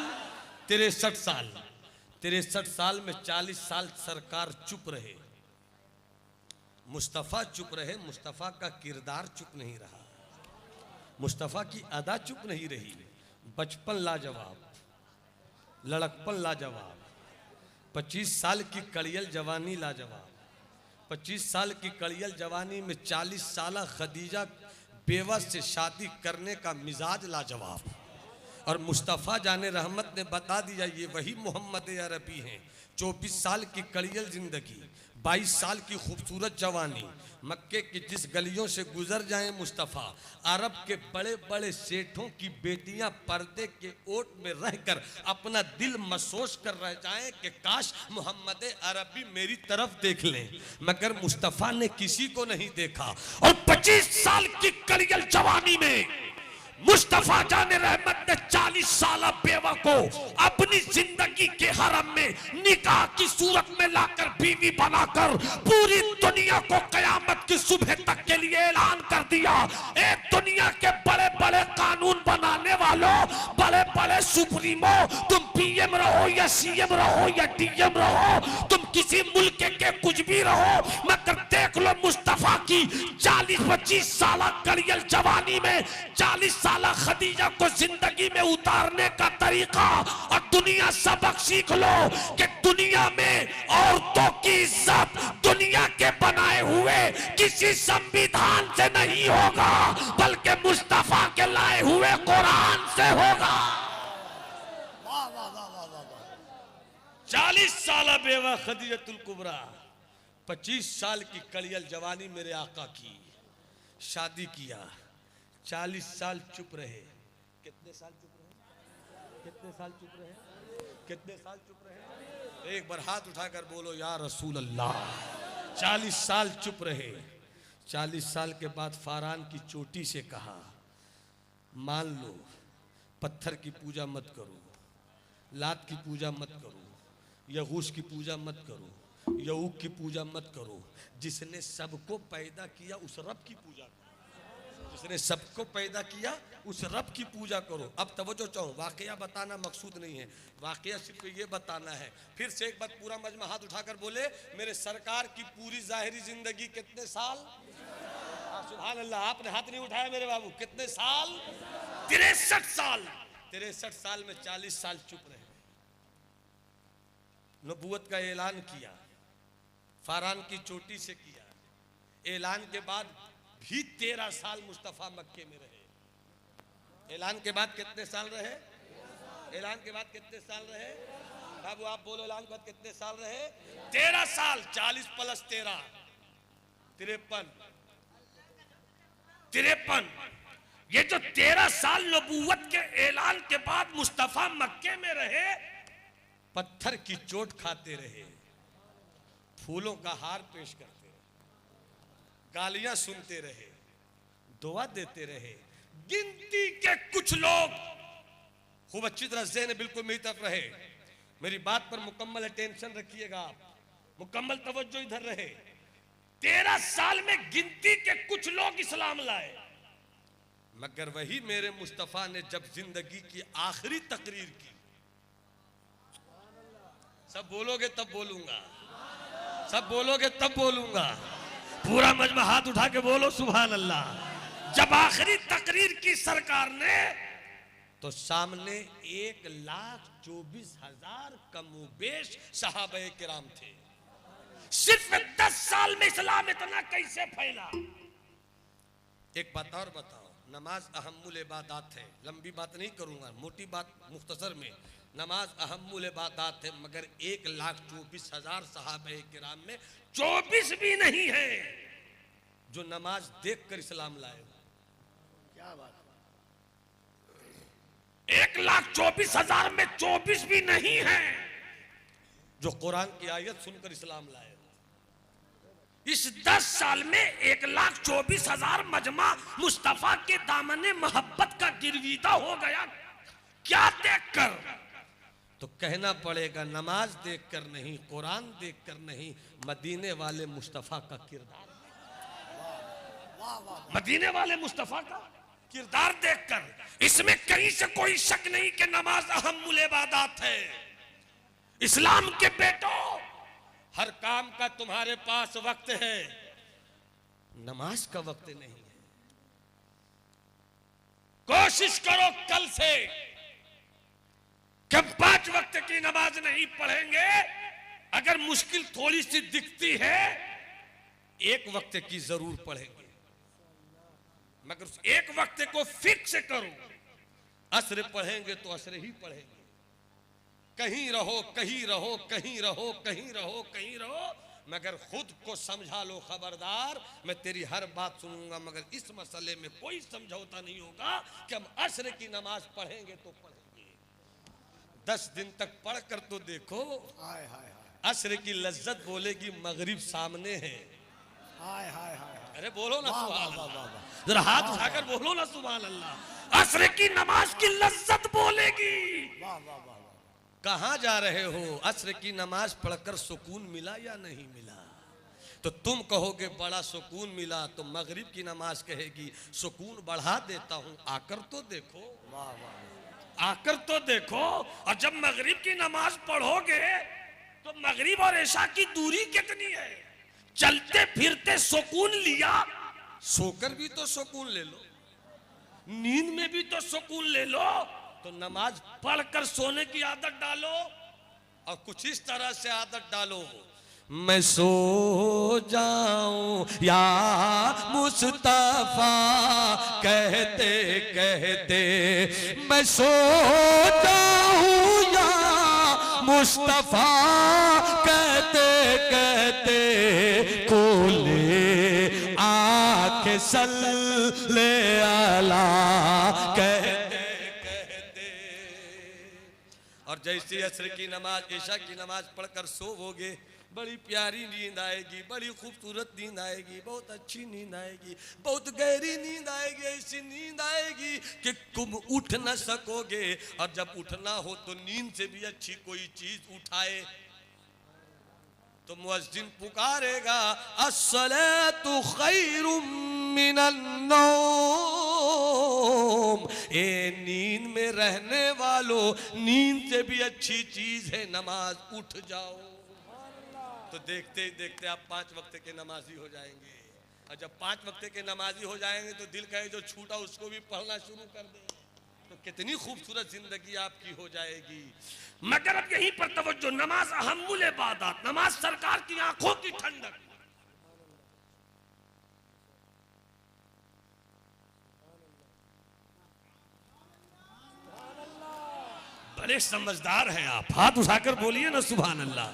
S1: 63 साल। 63 साल में 40 साल सरकार चुप रहे, मुस्तफा चुप रहे, मुस्तफा का किरदार चुप नहीं रहा, मुस्तफा की अदा चुप नहीं रही। बचपन लाजवाब, लड़कपन लाजवाब, 25 साल की कड़ियल जवानी लाजवाब, 25 साल की कड़ियल जवानी में 40 साल खदीजा बेवा से शादी करने का मिजाज लाजवाब। और मुस्तफ़ा जाने रहमत ने बता दिया ये वही मोहम्मद अरबी हैं। 24 साल की कड़ियल जिंदगी, 22 साल की खूबसूरत जवानी, मक्के की जिस गलियों से गुजर जाएं मुस्तफ़ा, अरब के बड़े बड़े सेठों की बेटियां पर्दे के ओट में रहकर अपना दिल मसोस कर रह जाएं कि काश मोहम्मद अरबी मेरी तरफ देख लें, मगर मुस्तफ़ा ने किसी को नहीं देखा।
S3: और 25 साल की कड़ियल जवानी में मुस्तफा जाने रहमत ने 40 साल बेवा को अपनी जिंदगी के हरम में निकाह की सूरत में लाकर बीवी बनाकर पूरी दुनिया को कयामत की सुबह तक के लिए ऐलान कर दिया। एक दुनिया के बड़े बड़े कानून बनाने वालों, बड़े बड़े सुप्रीमो, तुम पीएम रहो या सीएम रहो या डीएम रहो, तुम किसी मुल्क के कुछ भी रहो, मगर देख लो मुस्तफा की 40-25 साल कड़ियल जवानी में 40 साल खदीजा को जिंदगी में उतारने का तरीका। और दुनिया सबक सीख लो कि दुनिया में औरतों की इज्जत दुनिया के बनाए हुए किसी संविधान से नहीं होगा, बल्कि मुस्तफा के लाए हुए कुरान से होगा।
S1: 40 साल बेवा खदीजतुल कुबरा, 25 साल की कड़ियल जवानी मेरे आका की, शादी किया, 40 साल चुप रहे। कितने साल चुप रहे? कितने साल चुप रहे? कितने साल चुप रहे? एक बार हाथ उठाकर बोलो या रसूल अल्लाह। 40 साल चुप रहे। 40 साल के बाद फारान की चोटी से कहा, मान लो पत्थर की पूजा मत करो, लात की पूजा मत करो, यगूस की पूजा मत करो, यऊक की पूजा मत करो, जिसने सबको पैदा किया उस रब की पूजा करो, जिसने सबको पैदा किया उस रब की पूजा करो। अब तवज्जो चाहो, वाकया बताना मकसूद नहीं है, वाकया सिर्फ ये बताना है। फिर से एक बार पूरा मजमा हाथ उठाकर बोले मेरे सरकार की पूरी जाहिरी जिंदगी कितने साल? सुभान अल्लाह, आपने हाथ नहीं उठाया मेरे बाबू, कितने साल? 63 साल। 63 साल में 40 साल चुप रहे, नबूवत का ऐलान किया, फारान की चोटी से किया, ऐलान के बाद भी 13 साल मुस्तफा मक्के में रहे। ऐलान के बाद कितने साल रहे? ऐलान के बाद कितने साल रहे? बाबू आप बोलो, ऐलान के बाद कितने साल रहे? 13 साल। 40 + 13
S3: 53। ये जो 13 साल नबूवत के ऐलान के बाद मुस्तफा मक्के में रहे,
S1: पत्थर की चोट खाते रहे, फूलों का हार पेश करते रहे, गालियां सुनते रहे, दुआ देते रहे।
S3: गिनती के कुछ लोग,
S1: खूब अच्छी तरह से बिल्कुल मेरी तरफ रहे, मेरी बात पर मुकम्मल अटेंशन रखिएगा आप, मुकम्मल तवज्जो इधर रहे।
S3: 13 साल में गिनती के कुछ लोग इस्लाम लाए,
S1: मगर वही मेरे मुस्तफा ने जब जिंदगी की आखिरी तकरीर की, सब बोलोगे तब बोलूंगा, सब बोलोगे तब बोलूंगा,
S3: पूरा मजमा हाथ उठा के बोलो सुभान अल्लाह। जब आखिरी तकरीर की सरकार ने,
S1: तो सामने 1,24,000 कमोबेश सहाबे किराम थे।
S3: सिर्फ 10 साल में इस्लाम इतना कैसे फैला?
S1: एक बात और बताओ, नमाज अहम्मुल इबादत है, लंबी बात नहीं करूंगा, मोटी बात मुख्तसर में, नमाज अहम्मुल इबादत है, मगर 1,24,000 सहाबे किराम में
S3: 24 भी नहीं है
S1: जो नमाज देखकर इस्लाम लाए।
S2: क्या बात?
S3: 1,24,000 में 24 भी नहीं है
S1: जो कुरान की आयत सुनकर इस्लाम लाए।
S3: इस 10 साल में 1,24,000 मजमा मुस्तफा के दामने मोहब्बत का गिरवीदा हो गया। क्या देखकर?
S1: तो कहना पड़ेगा नमाज देखकर नहीं, कुरान देखकर नहीं, मदीने वाले मुस्तफा का किरदार,
S3: मदीने वाले मुस्तफा का किरदार देखकर। इसमें कहीं से कोई शक नहीं कि नमाज अहम्मुल इबादत है। इस्लाम के बेटों,
S1: हर काम का तुम्हारे पास वक्त है, नमाज का वक्त नहीं है।
S3: कोशिश करो कल से कि हम 5 वक्त की नमाज नहीं पढ़ेंगे। अगर मुश्किल थोड़ी सी दिखती है,
S1: एक वक्त की जरूर पढ़ेंगे,
S3: मगर उस एक वक्त को फिक्स करो।
S1: असर पढ़ेंगे तो असर ही पढ़ेंगे। कहीं रहो कहीं रहो कहीं रहो कहीं रहो कहीं रहो, मगर खुद को समझा लो खबरदार, मैं तेरी हर बात सुनूंगा, मगर इस मसले में कोई समझौता नहीं होगा कि हम असर की नमाज पढ़ेंगे तो पढ़ेंगे। 10 दिन तक पढ़ कर तो देखो,
S2: हाय हाय हाय
S1: असर की लज्जत बोलेगी मगरिब सामने है।
S2: हाय हाय हाय।
S1: अरे बोलो ना
S2: वाह,
S1: सुभान
S2: वाह,
S1: अल्लाह,
S2: वाह, वाह।
S1: जरा हाथ उठाकर बोलो ना सुभान अल्लाह।
S3: असर की नमाज की लज्जत बोलेगी।
S2: वाह वाह वाह।
S1: कहां जा रहे हो? असर की नमाज पढ़कर सुकून मिला या नहीं मिला? तो तुम कहोगे बड़ा सुकून मिला, तो मगरिब की नमाज कहेगी सुकून बढ़ा देता हूं, आकर तो देखो,
S2: वाह वाह।
S3: आकर तो देखो। और जब मगरिब की नमाज पढ़ोगे तो मगरिब और ईशा की दूरी कितनी है? चलते फिरते सुकून लिया,
S1: सोकर भी तो सुकून ले लो,
S3: नींद में भी तो सुकून ले लो।
S1: तो नमाज
S3: पढ़कर सोने की आदत डालो,
S1: और कुछ इस तरह से आदत डालो, मैं सो जाऊं या मुस्तफा कहते कहते, मैं सो जाऊं या मुस्तफा कहते कहते, कोले आके सल्ले अला कहते। और जैसे असर की नमाज, ईशा की नमाज पढ़कर सोओगे, बड़ी प्यारी नींद आएगी, बड़ी खूबसूरत नींद आएगी, बहुत अच्छी नींद आएगी, बहुत गहरी नींद आएगी। ऐसी नींद आएगी कि तुम उठ न सकोगे, और जब उठना हो तो नींद से भी अच्छी कोई चीज उठाए तो मुअज्जिन पुकारेगा, अस्सलातु खैरुम मिनन नौम। ए नींद में रहने वालों, नींद से भी अच्छी चीज है नमाज, उठ जाओ। तो देखते ही देखते आप 5 वक्त के नमाजी हो जाएंगे, और जब 5 वक्त के नमाजी हो जाएंगे तो दिल कहे जो छूटा उसको भी पढ़ना शुरू कर दे, तो कितनी खूबसूरत जिंदगी आपकी हो जाएगी।
S3: मगर अब यहीं पर तवज्जो, नमाज अहम्मुल इबादत, नमाज सरकार की आंखों की ठंडक। बड़े समझदार हैं आप, हाथ उठाकर बोलिए ना सुभान अल्लाह।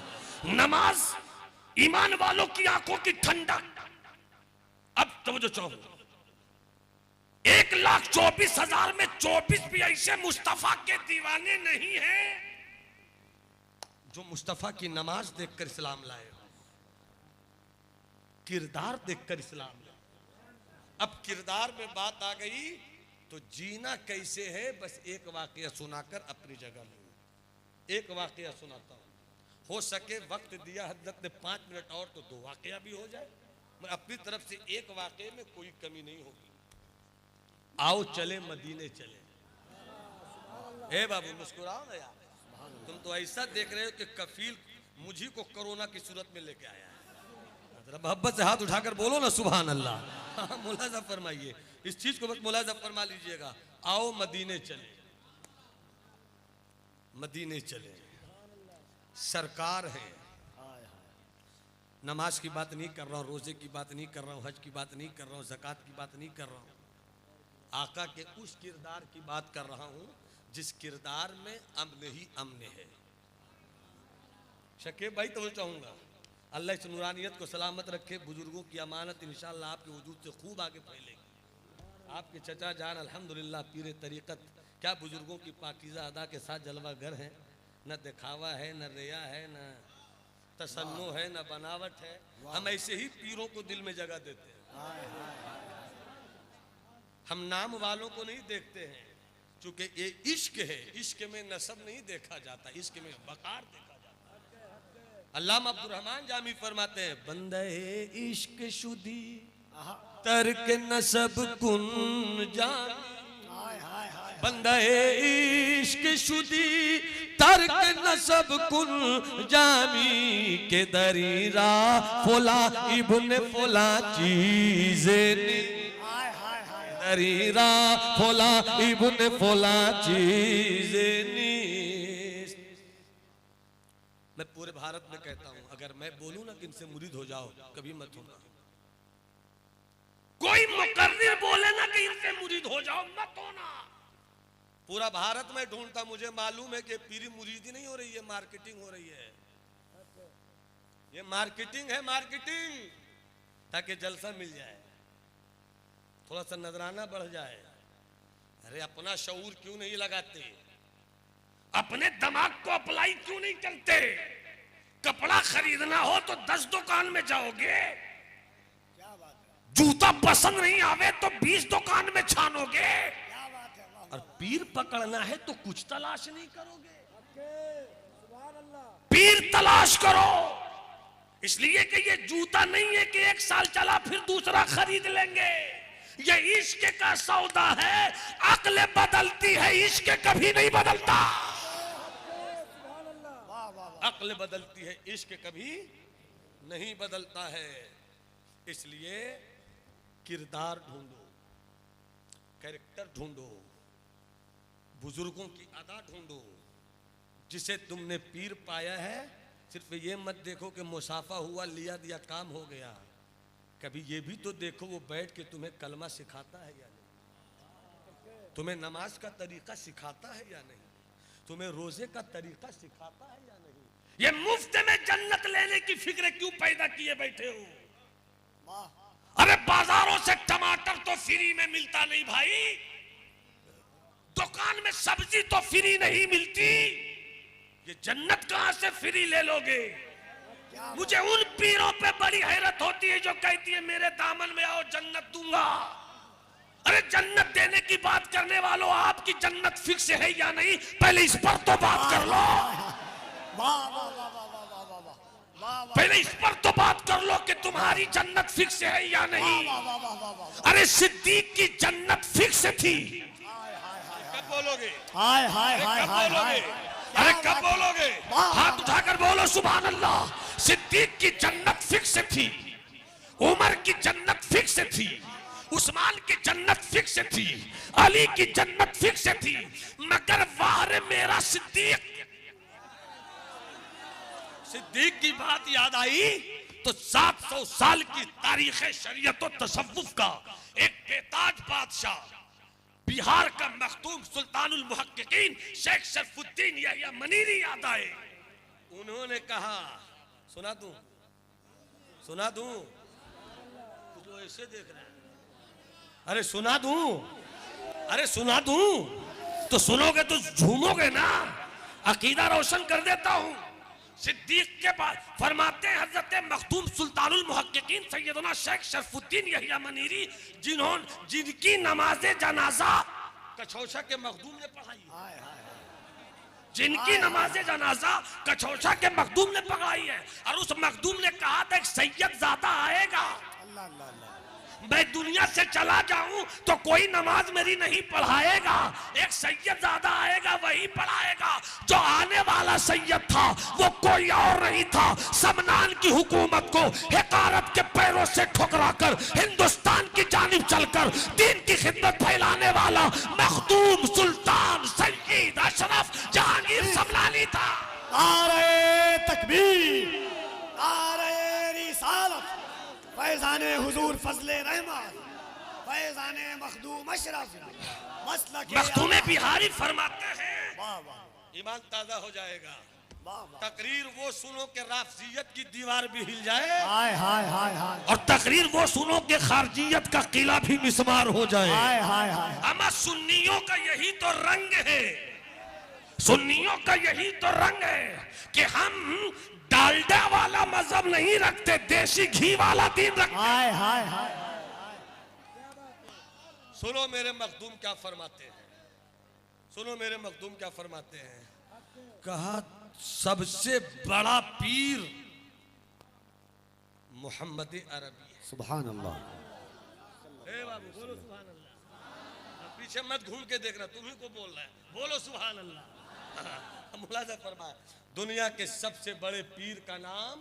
S3: नमाज ईमान वालों की आंखों की ठंडक। अब तवज्जो चाहो, 1,24,000 में 24 भी ऐसे मुस्तफा के दीवाने नहीं हैं
S1: जो मुस्तफा की नमाज देखकर इस्लाम लाए, किरदार देखकर इस्लाम लाए। अब किरदार में बात आ गई तो जीना कैसे है, बस एक वाकया सुनाकर अपनी जगह लूं। एक वाकया सुनाता हूं, हो सके वक्त दिया हजरत ने 5 मिनट और तो 2 वाकया भी हो जाए, मैं अपनी तरफ से एक वाकये में कोई कमी नहीं होगी। आओ चले मदीने चले। ए बाबू मुस्कुराओ ना यार, तुम तो ऐसा देख रहे हो कि कफील मुझी को कोरोना की सूरत में लेके आया है। जरा मोहब्बत से हाथ उठाकर बोलो ना सुभान अल्लाह। हाँ, मुलाजा फरमाइए, इस चीज को बस मुलाजा फरमा लीजिएगा। आओ मदीने चले, मदीने चले, सरकार है। नमाज की बात नहीं कर रहा हूं, रोजे की बात नहीं कर रहा हूं, हज की बात नहीं कर रहा हूं, ज़कात की बात नहीं कर रहा हूं, आका के उस किरदार की बात कर रहा हूं जिस किरदार में अम्न ही अम्न है। शकीब भाई तो चाहूंगा अल्लाह इस नूरानियत को सलामत रखे, बुजुर्गों की अमानत इंशाअल्लाह आपके वजूद से खूब आगे फैलेगी। आपके चचा जान अल्हम्दुलिल्लाह पीरे तरीक़त, क्या बुजुर्गों की पाकीज़ा अदा के साथ जलवा घर हैं, न दिखावा है, न रिया है, न तसन्नु है ना बनावट है, हम ऐसे ही पीरों को दिल में जगह देते हैं। हम नाम वालों को नहीं देखते हैं, क्योंकि ये इश्क है, इश्क में नसब नहीं देखा जाता, इश्क में वकार देखा जाता है। अल्लामा अब्दुल रहमान जामी फरमाते हैं, बंदे इश्क शुदी तर्क नसब कुन जामी, बंदे इश्क शुदी तर्क नसब कुन जामी, के दरीरा फुला इब्न फुला चीज़े दरीरा फुला इब्न फुला चीज़े नीस्त। मैं पूरे भारत में कहता हूं, अगर मैं बोलूं ना कि इनसे मुरीद हो जाओ, कभी मत होना।
S3: कोई मुकर्रिर बोले ना कि इनसे मुरीद हो जाओ, मत होना।
S1: पूरा भारत में ढूंढता, मुझे मालूम है कि पीरी मुरीदी नहीं हो रही है, मार्केटिंग हो रही है। ये मार्केटिंग है, मार्केटिंग, ताकि जलसा मिल जाए, थोड़ा सा नजराना बढ़ जाए। अरे अपना शऊर क्यों नहीं लगाते?
S3: अपने दिमाग को अप्लाई क्यों नहीं करते? कपड़ा खरीदना हो तो 10 दुकान में जाओगे, जूता पसंद नहीं आवे तो 20 दुकान में छानोगे, और पीर पकड़ना है तो कुछ तलाश नहीं करोगे। पीर तलाश करो, इसलिए कि ये जूता नहीं है कि 1 साल चला फिर दूसरा खरीद लेंगे। ये इश्क का सौदा है, अक्ल बदलती है, इश्क कभी नहीं बदलता।
S1: अक्ल बदलती है, इश्क कभी नहीं बदलता है। इसलिए किरदार ढूंढो, कैरेक्टर ढूंढो, बुजुर्गों की अदा ढूंढो। जिसे तुमने पीर पाया है, सिर्फ ये मत देखो कि मुसाफा हुआ, लिया दिया, काम हो गया। कभी ये भी तो देखो वो बैठ के तुम्हें कलमा सिखाता है या नहीं, तुम्हें नमाज का तरीका सिखाता है या नहीं, तुम्हें रोजे का तरीका सिखाता है या नहीं।
S3: ये मुफ्त में जन्नत लेने की फिक्र क्यों पैदा किए बैठे हो? अरे बाजारों से टमाटर तो फ्री में मिलता नहीं भाई, दुकान में सब्जी तो फ्री नहीं मिलती, ये जन्नत कहां से फ्री ले लोगे? मुझे उन पीरों पे बड़ी हैरत होती है जो कहती है मेरे दामन में आओ जन्नत दूंगा। अरे जन्नत देने की बात करने वालों, आपकी जन्नत फिक्स है या नहीं, पहले इस पर तो बात कर लो। पहले इस पर तो बात कर लो कि तुम्हारी जन्नत फिक्स है या नहीं। अरे सिद्दीक की जन्नत फिक्स थी।
S1: कब बोलोगे?
S2: हाय हाय हाय हाय हाय,
S3: अरे कब बोलोगे? हाथ उठाकर बोलो सुभान अल्लाह। सिद्दीक की जन्नत फिक्स थी, उमर की जन्नत फिक्स थी, उस्मान की जन्नत फिक्स थी, अली की जन्नत फिक्स थी, मगर वाह मेरा सिद्दीक। सिद्दीक की बात याद आई तो 700 साल की तारीख शरीयत और तसव्वुफ का एक बेताज बादशाह, बिहार का मखदूम सुल्तानुल मुहक्किकीन शेख शरफुद्दीन यहिया मनीरी याद आए।
S1: उन्होंने कहा, सुना दूं, सुना दूं, कुछ लोग ऐसे देख रहे हैं। अरे सुना दूं, अरे सुना दूं,
S3: तो सुनोगे तो झूमोगे ना। अकीदा रोशन कर देता हूं। सिद्दीक के बाद फरमाते हैं हजरत मखदूम सुल्तानुल मुहक्किकीन सैयदना शेख शरफुद्दीन यहिया मनीरी, जिनकी नमाज़े जनाजा
S1: कछौशा के मखदूम ने पढ़ाई,
S3: जिनकी नमाज़े जनाजा कछौशा के मखदूम ने पढ़ाई है। और उस मखदूम ने कहा था एक सैयद ज़ादा आएगा, मैं दुनिया से चला जाऊं तो कोई नमाज मेरी नहीं पढ़ाएगा, एक सैयद ज़ादा आएगा वही पढ़ाएगा। जो आने वाला सैयद था वो कोई और नहीं था, समनान की हुकूमत को हिकारत के पैरों से ठुकराकर हिंदुस्तान की जानिब चलकर दीन की खिदमत फैलाने वाला मखदूम सुल्तान सैयद अशरफ जहांगीर समनानी था।
S2: नारे तकबीर, नारे रिसालत, फैज़ाने हुजूर फजले रहमान, फैज़ाने मखदूम अशरफ,
S3: मखदूम बिहारी फरमाते हैं
S1: ईमान ताजा हो जाएगा। तकरीर वो सुनो के राफजियत की दीवार भी हिल जाए,
S2: हाय हाय हाय हाय,
S3: और तकरीर वो सुनो के खारजियत का किला भी मिस्मार हो जाए।
S2: हाय हाय हाय।
S3: अमा सुन्नियों का यही तो रंग है, सुन्नियों का यही तो रंग है कि हम डालडा वाला मजहब नहीं रखते, देसी घी वाला दीन रखते।
S2: हाय हाय हाय।
S1: सुनो मेरे मखदूम क्या फरमाते हैं, सुनो मेरे मखदूम क्या फरमाते हैं। कहा सबसे बड़ा पीर मोहम्मद अरबी है।
S2: सुभान अल्लाह।
S1: ए बाबू बोलो सुभान अल्लाह। पीछे मत घूम के देखना, तुम्ही को बोल रहा है, बोलो सुभान अल्लाह। मुलाजा फरमाया दुनिया के सबसे बड़े पीर का नाम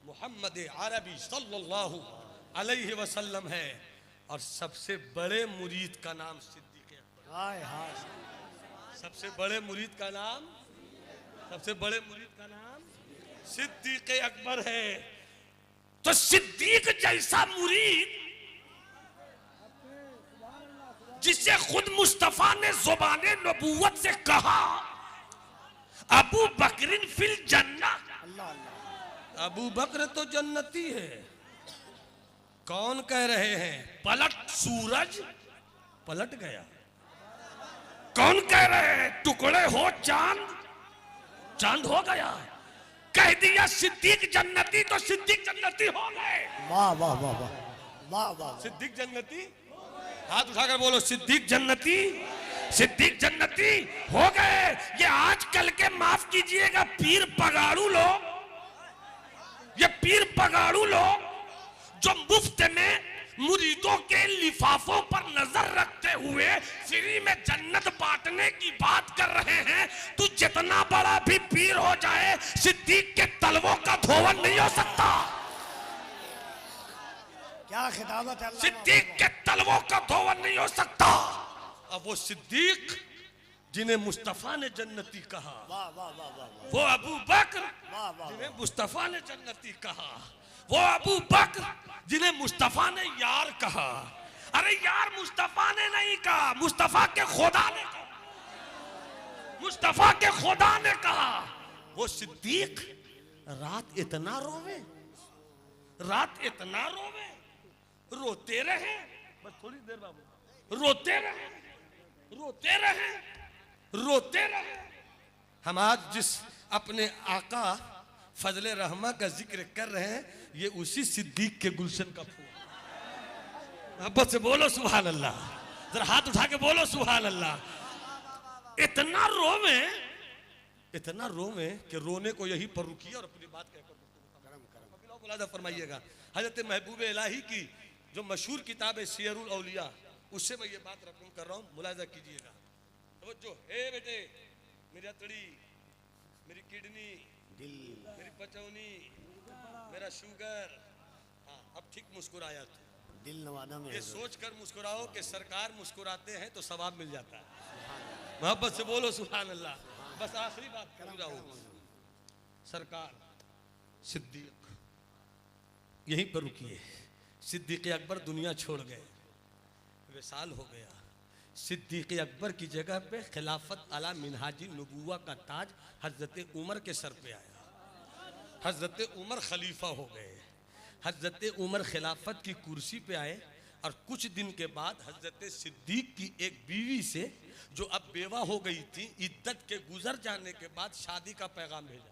S1: मोहम्मद अरबी सल्लल्लाहु अलैहि वसल्लम है और सबसे बड़े मुरीद का नाम सिद्दीक अकबर।
S2: हाय हाय।
S1: सबसे बड़े मुरीद का नाम, सबसे बड़े मुरीद का नाम सिद्दीक अकबर है।
S3: तो सिद्दीक जैसा मुरीद जिसे खुद मुस्तफा ने जुबाने नबूवत से कहा अबू बकरिन फिल जन्नह,
S1: अबू बकर तो जन्नती है। कौन कह रहे हैं?
S3: पलट सूरज
S1: पलट गया।
S3: कौन कह रहे हैं? टुकड़े हो चांद, चांद हो गया। कह दिया सिद्दीक जन्नती तो सिद्दीक जन्नती हो गए।
S2: वाह वाह वाह वाह वाह वाह।
S1: सिद्दीक जन्नती, हाथ उठाकर बोलो सिद्दीक
S3: जन्नती, सिद्दीक जन्नती हो गए। ये आजकल के माफ कीजिएगा पीर पगाड़ू लोग, ये पीर पगाड़ू लोग जो मुफ्त में मुरीदों के लिफाफों पर नजर रखते हुए फ्री में जन्नत बांटने की बात कर रहे हैं। तू जितना बड़ा भी पीर हो जाए सिद्दीक के तलवों का धोवन नहीं हो सकता।
S2: क्या खिताबत है।
S3: सिद्दीक के तलवों का धोवन नहीं हो सकता।
S1: अब वो सिद्दीक जिन्हें मुस्तफा ने जन्नती कहा,
S2: वाह वाह वाह वाह।
S1: वो अबू बकर
S2: वाह वाह।
S1: जिन्हें मुस्तफा ने जन्नती कहा, वो अबू बकर जिन्हें मुस्तफा ने यार कहा। अरे यार मुस्तफा ने नहीं कहा, मुस्तफा के खुदा ने कहा, मुस्तफा के खुदा ने कहा। वो सिद्दीक रात इतना रोवे, रात इतना रोवे, रोते रहे, बस थोड़ी देर बाबू, रोते रहे, रोते रहे, रोते रहे। हम आज जिस अपने आका फजले रहमा का जिक्र कर रहे हैं ये उसी सिद्दीक के गुलशन का फूल। मोहब्बत से बोलो सुभान अल्लाह, जरा हाथ उठा के बोलो सुभान अल्लाह। इतना रोवे, इतना रोवे कि रोने को यही पर रुकिए और अपनी बात कहकर फरमाइएगा। हजरत महबूब इलाही की जो मशहूर किताब है सियरुल औलिया, उससे मैं ये बात रकम कर रहा हूँ, मुलाजा कीजिएगा। तो जो हे बेटे, मेरी अतड़ी, मेरी किडनी, मेरी पचौनी, मेरा शुगर, हाँ अब ठीक मुस्कुराया तू।
S2: दिल नवादा में
S1: ये सोच कर मुस्कुराओ कि सरकार मुस्कुराते हैं तो सवाब मिल जाता है। मोहब्बत से बोलो सुभान अल्लाह। बस आखिरी बात कर रहा हूँ, सरकार सिद्दीक यहीं पर रुकिए। सिद्दीक अकबर दुनिया छोड़ गए, विसाल हो गया। सिद्दीक अकबर की जगह पे खिलाफत अला मिनहाजी नबुवा का ताज हजरत उमर के सर पे आया। हजरत उमर खलीफा हो गए। हजरत उमर खिलाफत की कुर्सी पे आए और कुछ दिन के बाद हजरत सिद्दीक की एक बीवी से जो अब बेवा हो गई थी, इद्दत के गुजर जाने के बाद शादी का पैगाम भेजा।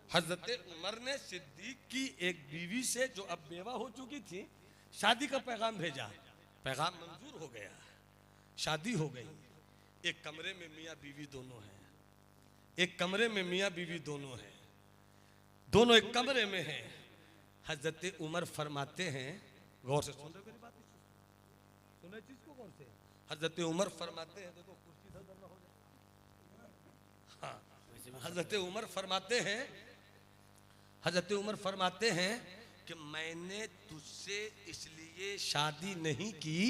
S1: हजरत उमर ने सिद्दीक की एक बीवी से जो अब बेवा हो चुकी थी शादी का पैगाम भेजा। पैगाम मंजूर हो गया, शादी हो गई। एक कमरे में मियाँ बीवी दोनों हैं, एक कमरे में मियाँ बीवी दोनों हैं, दोनों एक कमरे में हैं। हजरत उमर फरमाते हैं, गौर से सुन रहे मेरी बात, सुन रहे चीज को गौर से। हजरत उमर फरमाते हैं, देखो कुर्सी इधर उधर ना हो जाए। हाँ, हजरत उमर फरमाते हैं, हजरत उमर फरमाते हैं कि मैंने तुझसे इसलिए शादी नहीं की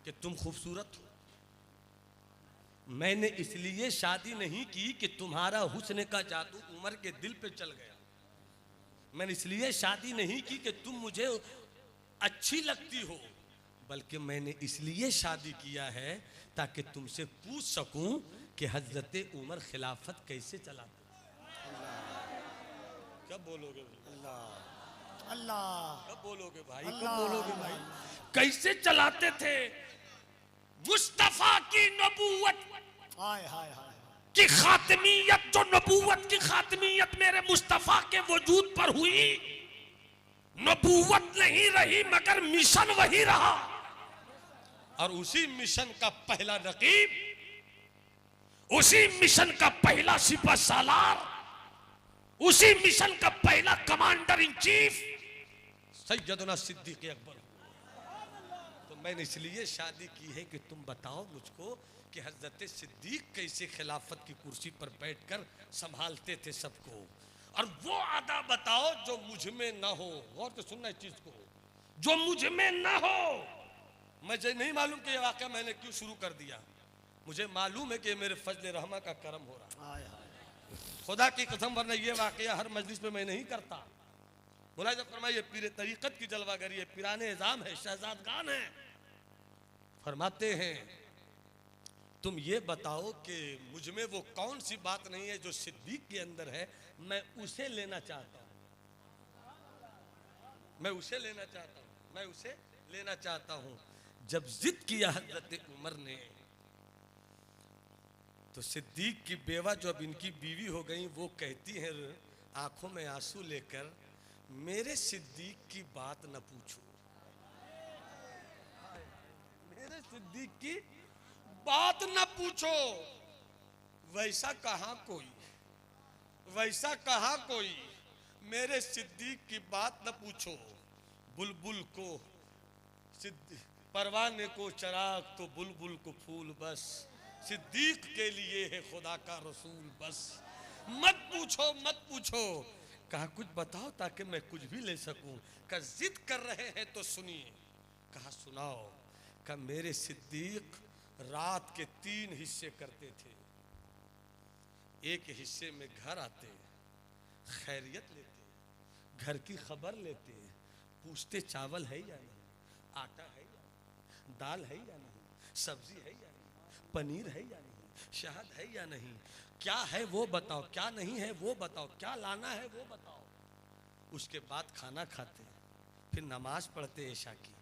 S1: कि तुम खूबसूरत हो, मैंने इसलिए शादी नहीं की कि तुम्हारा हुस्न का जादू उमर के दिल पे चल गया, मैंने इसलिए शादी नहीं की कि तुम मुझे अच्छी लगती हो, बल्कि मैंने इसलिए शादी किया है ताकि तुमसे पूछ सकूं कि हजरत उमर खिलाफत कैसे चलाते। कब बोलोगे
S2: अल्लाह अल्लाह,
S1: कब बोलोगे भाई, कब बोलोगे भाई?
S3: कैसे चलाते थे? मुस्तफा की नबूवत,
S2: हाय हाय हाय,
S3: कि खातमियत, जो नबूवत की खातमियत मेरे मुस्तफा के वजूद पर हुई, नबूवत नहीं रही मगर मिशन वही रहा।
S1: और उसी मिशन का पहला नकीब,
S3: उसी मिशन का पहला सिपह सालार, उसी मिशन का पहला कमांडर इन चीफ
S1: सैयदना सिद्दीक अकबर। तो मैंने इसलिए शादी की है कि तुम बताओ मुझको कि हजरत सिद्दीक कैसे खिलाफत की कुर्सी पर बैठकर संभालते थे सबको, और वो अदा बताओ जो मुझ में ना हो। गौर से सुनना इस चीज को,
S3: जो मुझ में न हो।
S1: मुझे नहीं मालूम कि ये वाकया मैंने क्यों शुरू कर दिया, मुझे मालूम है कि ये मेरे फजल रहमा का करम हो रहा है, खुदा की कसम, वरना ये वाकया हर मजलिस में मैं नहीं करता। मुलाहिजा फरमाइए, पीर तरीकत की जलवागरी है, पिराने निजाम है, शहजादगान है। फरमाते हैं तुम ये बताओ कि मुझ में वो कौन सी बात नहीं है जो सिद्दीक के अंदर है, मैं उसे लेना चाहता हूं, मैं उसे लेना चाहता हूं, मैं उसे लेना चाहता हूं। जब जिद किया हजरत उमर ने, तो सिद्दीक की बेवा जो अब इनकी बीवी हो गई, वो कहती है आंखों में आंसू लेकर, मेरे सिद्दीक की बात न पूछो, मेरे सिद्दीक की बात न पूछो। वैसा कहां कोई, वैसा कहां कोई, मेरे सिद्दीक की बात न पूछो। बुलबुल को परवाने को चराग तो बुलबुल को फूल, बस सिद्दीक के लिए है खुदा का रसूल बस। मत पूछो मत पूछो। कहा कुछ बताओ ताकि मैं कुछ भी ले सकूं। कहा जिद कर रहे हैं तो सुनिए। कहा सुनाओ। कहा मेरे सिद्दीक रात के 3 हिस्से करते थे। एक हिस्से में घर आते, खैरियत लेते, घर की खबर लेते, पूछते चावल है या नहीं, आटा है या नहीं, दाल है या नहीं, सब्जी है या नहीं, पनीर है या नहीं, शहद है या नहीं, क्या है वो बताओ, क्या नहीं है वो बताओ, क्या लाना है वो बताओ। उसके बाद खाना खाते, फिर नमाज पढ़ते इशा की,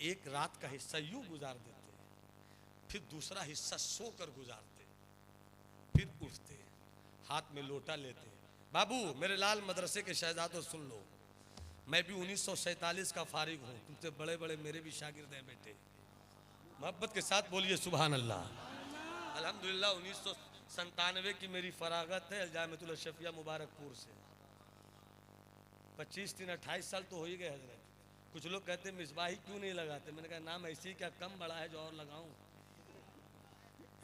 S1: एक रात का हिस्सा यूं गुजार देते, फिर दूसरा हिस्सा सोकर गुजारते, फिर उठते, हाथ में लोटा लेते। बाबू मेरे लाल मदरसे के शहजादों सुन लो, मैं भी 1947 का फारिग हूँ, तुमसे बड़े बड़े मेरे भी शागिर्द हैं बेटे। मोहब्बत के साथ बोलिए सुभान अल्लाह। अल्हम्दुलिल्लाह 1997 की मेरी फरागत है अलजामतुल अशफिया मुबारकपुर से। 25 दिन 28 साल तो हो ही गए हजरत। कुछ लोग कहते हैं मिसबाही क्यों नहीं लगाते, मैंने कहा नाम ऐसे ही क्या कम बड़ा है जो और लगाऊं।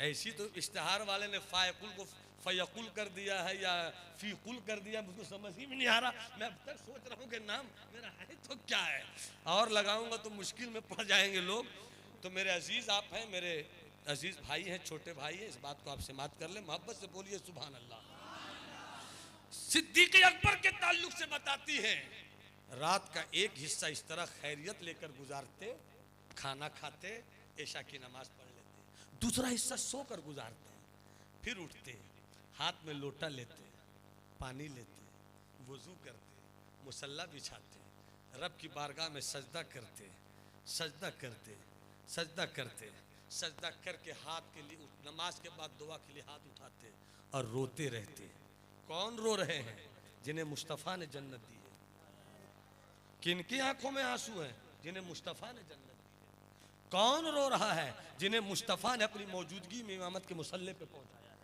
S1: ऐसी तो इश्तिहार वाले ने फायकुल को फयकुल कर दिया है या फीकुल कर दिया, मुझको समझ ही में नहीं आ रहा। मैं अब तक सोच रहा हूँ कि नाम मेरा है तो क्या है, और लगाऊंगा तो मुश्किल में पड़ जाएंगे लोग। तो मेरे अजीज आप हैं, मेरे अजीज भाई हैं, छोटे भाई हैं, इस बात को आप समाप्त कर ले, मोहब्बत से बोलिए सुभान अल्लाह। सिद्दीक अकबर के ताल्लुक से बताती है, रात का एक हिस्सा इस तरह खैरियत लेकर गुजारते, खाना खाते, ऐशा की नमाज पढ़ लेते, दूसरा हिस्सा सोकर गुजारते, फिर उठते, हाथ में लोटा लेते, पानी लेते, वुजू करते, मुसल्ला बिछाते, रब की बारगाह में सजदा करते, सजदा करते, सजदा करते, सजदा करके हाथ के लिए नमाज के बाद दुआ के लिए हाथ उठाते और रोते रहते। कौन रो रहे हैं? जिन्हें मुस्तफ़ा ने जन्नत दी है। किनकी आंखों में आंसू हैं? जिन्हें मुस्तफ़ा ने जन्नत दी है। कौन रो रहा है? जिन्हें मुस्तफ़ा ने अपनी मौजूदगी में इमामत के मुसल्ले पे पहुंचाया है।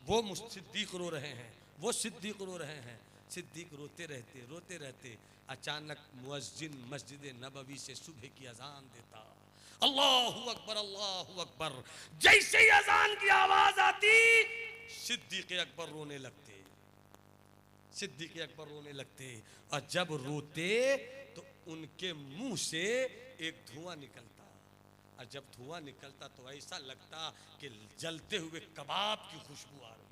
S1: वो सिद्दीक रो रहे हैं, वो सिद्दीक रो रहे हैं। सिद्दीक रोते रहते, रोते रहते, अचानक मुअज्जिन मस्जिद नबवी से सुबह की अजान देता। अल्लाहु अकबर, अल्लाहु अकबर। जैसे ही अजान की आवाज आती, सिद्दीक अकबर रोने लगते, सिद्दीक अकबर रोने लगते। और जब रोते तो उनके मुंह से एक धुआं निकलता, और जब धुआं निकलता तो ऐसा लगता कि जलते हुए कबाब की खुशबू आ रही,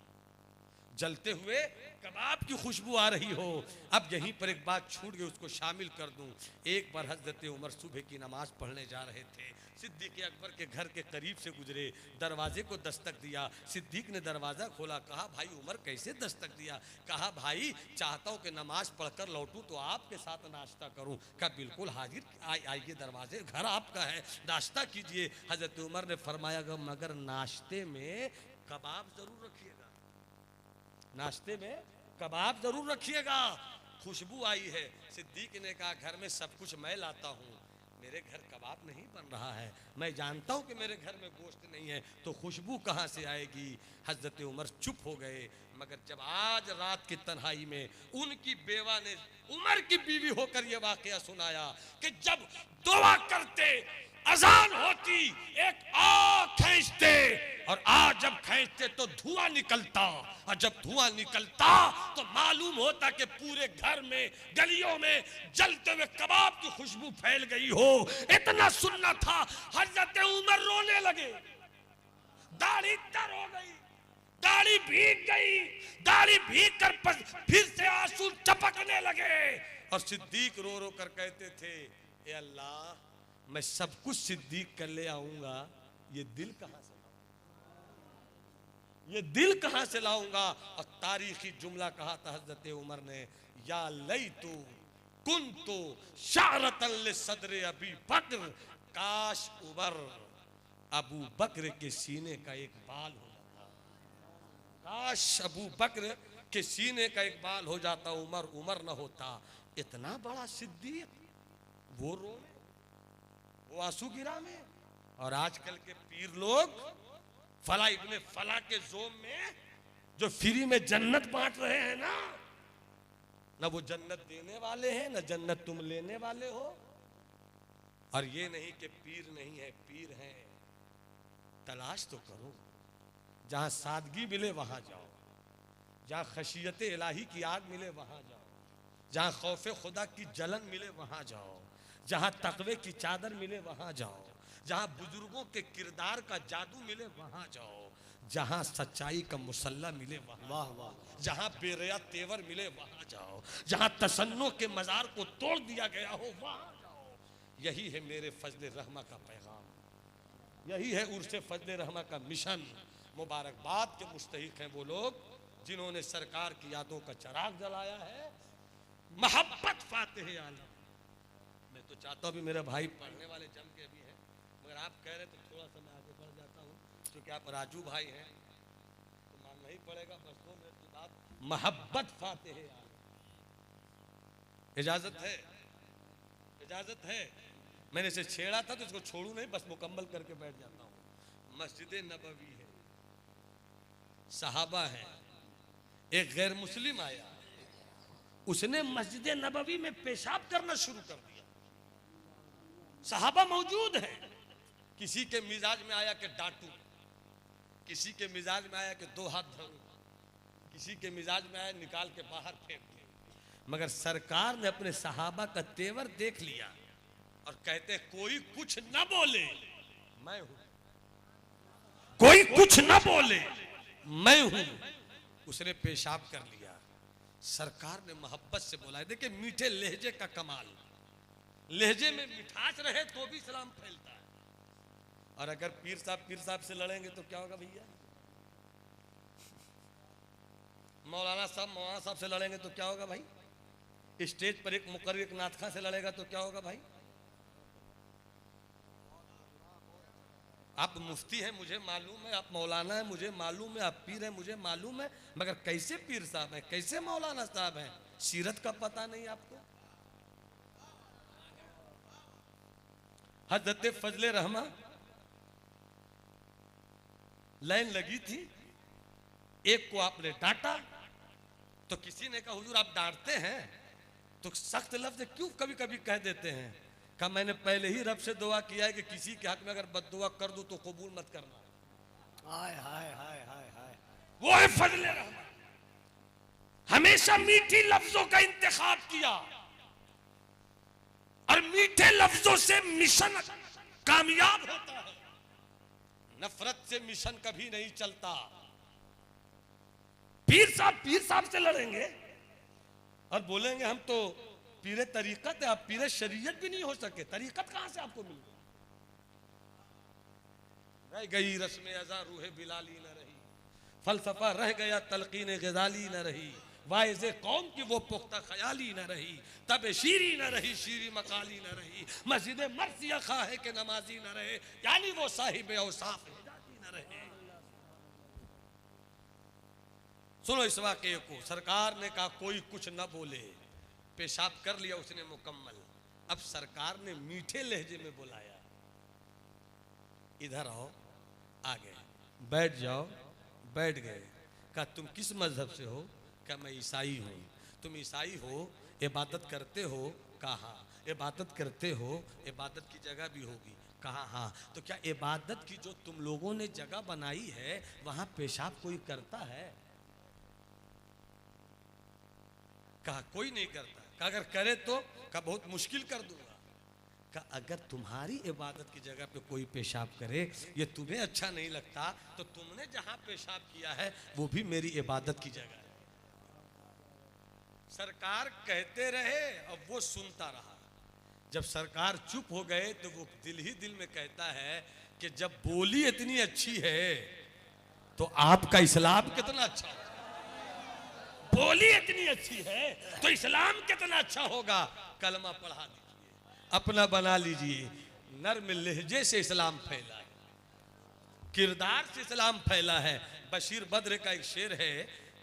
S1: जलते हुए कबाब की खुशबू आ रही हो। अब यहीं पर एक बात छूट गई, उसको शामिल कर दूं। एक बार हजरत उमर सुबह की नमाज पढ़ने जा रहे थे, सिद्दीक अकबर के घर के करीब से गुजरे, दरवाजे को दस्तक दिया। सिद्दीक ने दरवाज़ा खोला, कहा भाई उमर कैसे दस्तक दिया? कहा भाई चाहता हूँ कि नमाज पढ़कर लौटूं तो आपके साथ नाश्ता करूँ। कहा बिल्कुल हाजिर, आइए, दरवाजे घर आपका है, नाश्ता कीजिए। हजरत उमर ने फरमाया मगर नाश्ते में कबाब जरूर रखिएगा, नाश्ते में कबाब जरूर रखिएगा। खुशबू आई है। सिद्दीक ने कहा घर में सब कुछ मैं लाता हूँ, मेरे घर कबाब नहीं बन रहा है, मैं जानता हूँ कि मेरे घर में गोश्त नहीं है, तो खुशबू कहाँ से आएगी। हजरत उमर चुप हो गए। मगर जब आज रात की तन्हाई में उनकी बेवा ने उमर की बीवी होकर यह वाकया सुनाया कि जब दुआ करते अजान होती एक आग खींचते, और आज जब खींचते तो धुआं निकलता, और जब धुआं निकलता तो मालूम होता कि पूरे घर में गलियों में जलते हुए कबाब की खुशबू फैल गई हो। इतना सुनना था। हजरत उमर रोने लगे, दाढ़ी तर हो गई, दाढ़ी भीग गई, दाढ़ी भीग कर फिर से आंसू टपकने लगे। और सिद्दीक रो रो कर कहते थे, ए अल्लाह मैं सब कुछ सिद्दीक कर ले आऊंगा, ये दिल कहां से लाऊंगा, ये दिल कहां से लाऊंगा। और तारीखी जुमला कहा था हजरत उमर ने, या लैतु कुन्तु शारतन लिसद्र अबी बकर, काश उमर अबू बकर के सीने का एक बाल हो जाता, काश अबू बकर के सीने का एक बाल हो जाता, उमर न होता। इतना बड़ा सिद्दीक वो रोने, वो आंसू गिरा में। और आजकल के पीर लोग फला इब्ने फला के जोम में जो फ्री में जन्नत बांट रहे हैं ना वो जन्नत देने वाले हैं, ना जन्नत तुम लेने वाले हो। और ये नहीं कि पीर नहीं है, पीर है। तलाश तो करो, जहां सादगी मिले वहां जाओ, जहां खशियत इलाही की आग मिले वहां जाओ, जहां खौफे खुदा की जलन मिले वहां जाओ, जहां तकवे की चादर मिले वहां जाओ, जहां बुजुर्गों के किरदार का जादू मिले वहां जाओ, जहां सच्चाई का मुसल्ला मिले वहां, वाह वाह, जहां बेरया तेवर मिले वहां जाओ, जहां तसन्नो के मजार को तोड़ दिया गया हो वहां जाओ। यही है मेरे फजल रहमा का पैगाम, यही है उर्से फजल रहमा का मिशन। मुबारकबाद के मुस्तहिक हैं वो लोग जिन्होंने सरकार की यादों का चिराग जलाया है। मोहब्बत फातिह आलम। मैं तो चाहता हूँ भी मेरे भाई पढ़ने वाले जम के भी हैं, मगर आप कह रहे तो थोड़ा सा मैं आगे बढ़ जाता हूँ, क्योंकि आप राजू भाई हैं तो मानना ही पड़ेगा। बस 2 मिनट की बात। मोहब्बत फातिह आलम। इजाजत है, इजाजत है। मैंने इसे छेड़ा था तो इसको छोड़ू नहीं, बस मुकम्मल करके बैठ जाता हूँ। मस्जिद नबवी है, सहाबा है, एक गैर मुस्लिम आया, उसने मस्जिद नबवी में पेशाब करना शुरू कर दिया। सहाबा मौजूद है। किसी के मिजाज में आया कि डांटू, किसी के मिजाज में आया कि 2 हाथ धरू, किसी के मिजाज में आया निकाल के बाहर फेंक दे। मगर सरकार ने अपने सहाबा का तेवर देख लिया और कहते कोई कुछ न बोले मैं हूं, कोई कुछ न बोले मैं हूं। उसने पेशाब कर लिया। सरकार ने मोहब्बत से बोला। देखिए मीठे लहजे का कमाल, लहजे में मिठास रहे तो भी सलाम फैलता है। और अगर पीर साहब से लड़ेंगे तो क्या होगा भैया? मौलाना साहब से लड़ेंगे तो क्या होगा भाई? स्टेज पर एक मुकर्रिर एक नातखा से लड़ेगा तो क्या होगा भाई? आप मुफ्ती हैं मुझे मालूम है, आप मौलाना हैं मुझे मालूम है, आप पीर हैं मुझे मालूम है, मगर कैसे पीर साहब हैं, कैसे मौलाना साहब हैं? सीरत का पता नहीं आपको? हजरत फजले रहमा लाइन लगी थी, एक को आपने डांटा तो किसी ने कहा हुजूर आप डांटते हैं तो सख्त लफ्ज क्यों कभी कभी कह देते हैं? कहा मैंने पहले ही रब से दुआ किया है कि किसी के हक में अगर बद्दुआ कर दूं तो कबूल मत करना।
S2: हाय हाय हाय हाय हाय,
S3: वो है फजले रहमा। हमेशा मीठी लफ्जों का इंतखाब किया और मीठे लफ्जों से मिशन कामयाब होता है। नफरत से मिशन कभी नहीं चलता। पीर साहब से लड़ेंगे और बोलेंगे हम तो पीरे तरीकत है, आप पीरे शरीयत भी नहीं हो सके, तरीकत कहां से आपको मिल गई? रह गई रस्म अज़ा रूहे बिलाली न रही, फलसफा रह गया तलकीन ग़ज़ाली न रही, वाइज़े कौम की वो पुख्ता ख्याली न रही, तब शीरी न रही शीरी मकाली न रही, मस्जिद मर्सिया खा है कि नमाजी न रहे, यानी वो साहिब औसाफ हिदायती न रहे।
S1: सुनो इस वाकये को। सरकार ने कहा कोई कुछ न बोले, पेशाब कर लिया उसने मुकम्मल। अब सरकार ने मीठे लहजे में बुलाया, इधर आओ, आ गए, बैठ जाओ। बैठ गए। कहा तुम किस मजहब से हो? कहा मैं ईसाई हूँ। तुम ईसाई हो, इबादत करते हो? कहा हाँ। इबादत करते हो, इबादत की जगह भी होगी? कहा हाँ। तो क्या इबादत की जो तुम लोगों ने जगह बनाई है वहां पेशाब कोई करता है? कहा कोई नहीं करता। कहा अगर करे तो? कहा बहुत मुश्किल कर दूंगा। कहा अगर तुम्हारी इबादत की जगह पे कोई पेशाब करे, ये तुम्हें अच्छा नहीं लगता, तो तुमने जहां पेशाब किया है वो भी मेरी इबादत की जगह है। सरकार कहते रहे और वो सुनता रहा। जब सरकार चुप हो गए तो वो दिल ही दिल में कहता है कि जब बोली इतनी अच्छी है तो आपका इस्लाम कितना अच्छा होगा। बोली इतनी अच्छी है तो इस्लाम कितना अच्छा होगा। कलमा पढ़ा दीजिए, अपना बना लीजिए। नर्म लहजे से इस्लाम फैला है, किरदार से इस्लाम फैला है। बशीर बद्र का एक शेर है,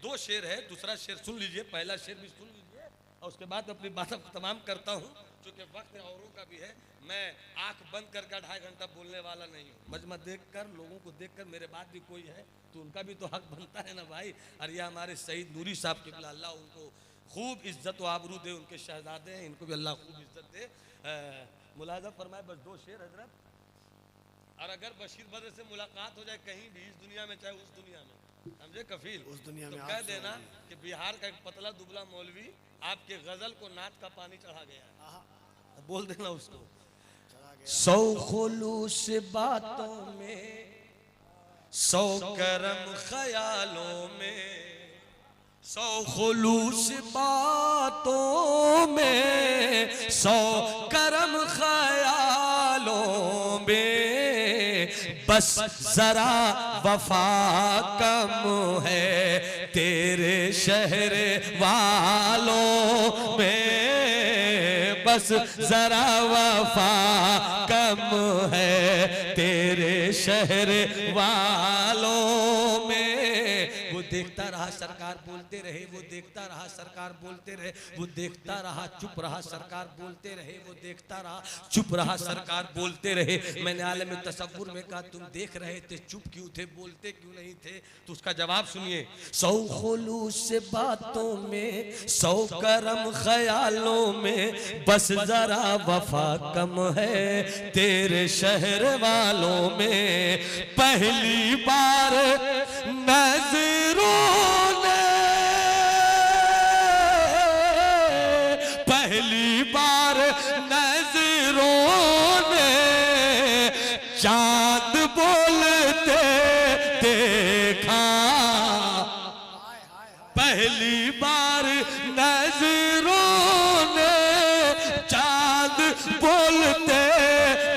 S1: दो शेर है, दूसरा शेर सुन लीजिए, पहला शेर भी सुन लीजिए और उसके बाद अपनी बात तमाम करता हूँ, क्योंकि वक्त औरों का भी है। मैं आंख बंद करके 2.5 घंटा बोलने वाला नहीं हूँ। मजमा देखकर, लोगों को देखकर मेरे बाद भी कोई है तो उनका भी तो हक बनता है ना भाई। और ये हमारे शहीद नूरी साहब के अल्लाह उनको खूब इज्जत व आबरू दे, उनके शहजादे हैं, इनको भी अल्लाह खूब इज्जत दे। मुलाजा फरमाए बस 2 शेर हजरत। और अगर बशीर बद्र से मुलाकात हो जाए कहीं भी, इस दुनिया में चाहे उस दुनिया में, समझे कफील,
S2: उस दुनिया
S1: तो
S2: में
S1: कह देना कि बिहार का एक पतला दुबला मौलवी आपके गजल को नात का पानी चढ़ा गया है। बोल देना उसको। 100 खुलूस बातों में, 100 करम ख्यालों में, 100 खुलूस बातों में, 100 करम ख्यालों में, बस जरा वफा कम है तेरे शहर वालों में, बस जरा वफा कम है तेरे शहर वालों में। वो देखता रहा, सरकार बोलते रहे, वो देखता रहा, सरकार बोलते रहे, वो देखता रहा, चुप रहा, सरकार बोलते रहे, वो देखता रहा, चुप रहा, सरकार बोलते रहे। मैंने आलम तसव्वुर में कहा तुम देख रहे थे, चुप क्यों थे, बोलते क्यों नहीं थे? तो उसका जवाब सुनिए। 100 खुलूस बातों में, 100 करम ख्यालों में, बस जरा वफा कम है तेरे शहर वालों में। पहली बार नजरों ने, पहली बार नजरों ने चांद बोलते देखा, पहली बार नजरों ने चांद बोलते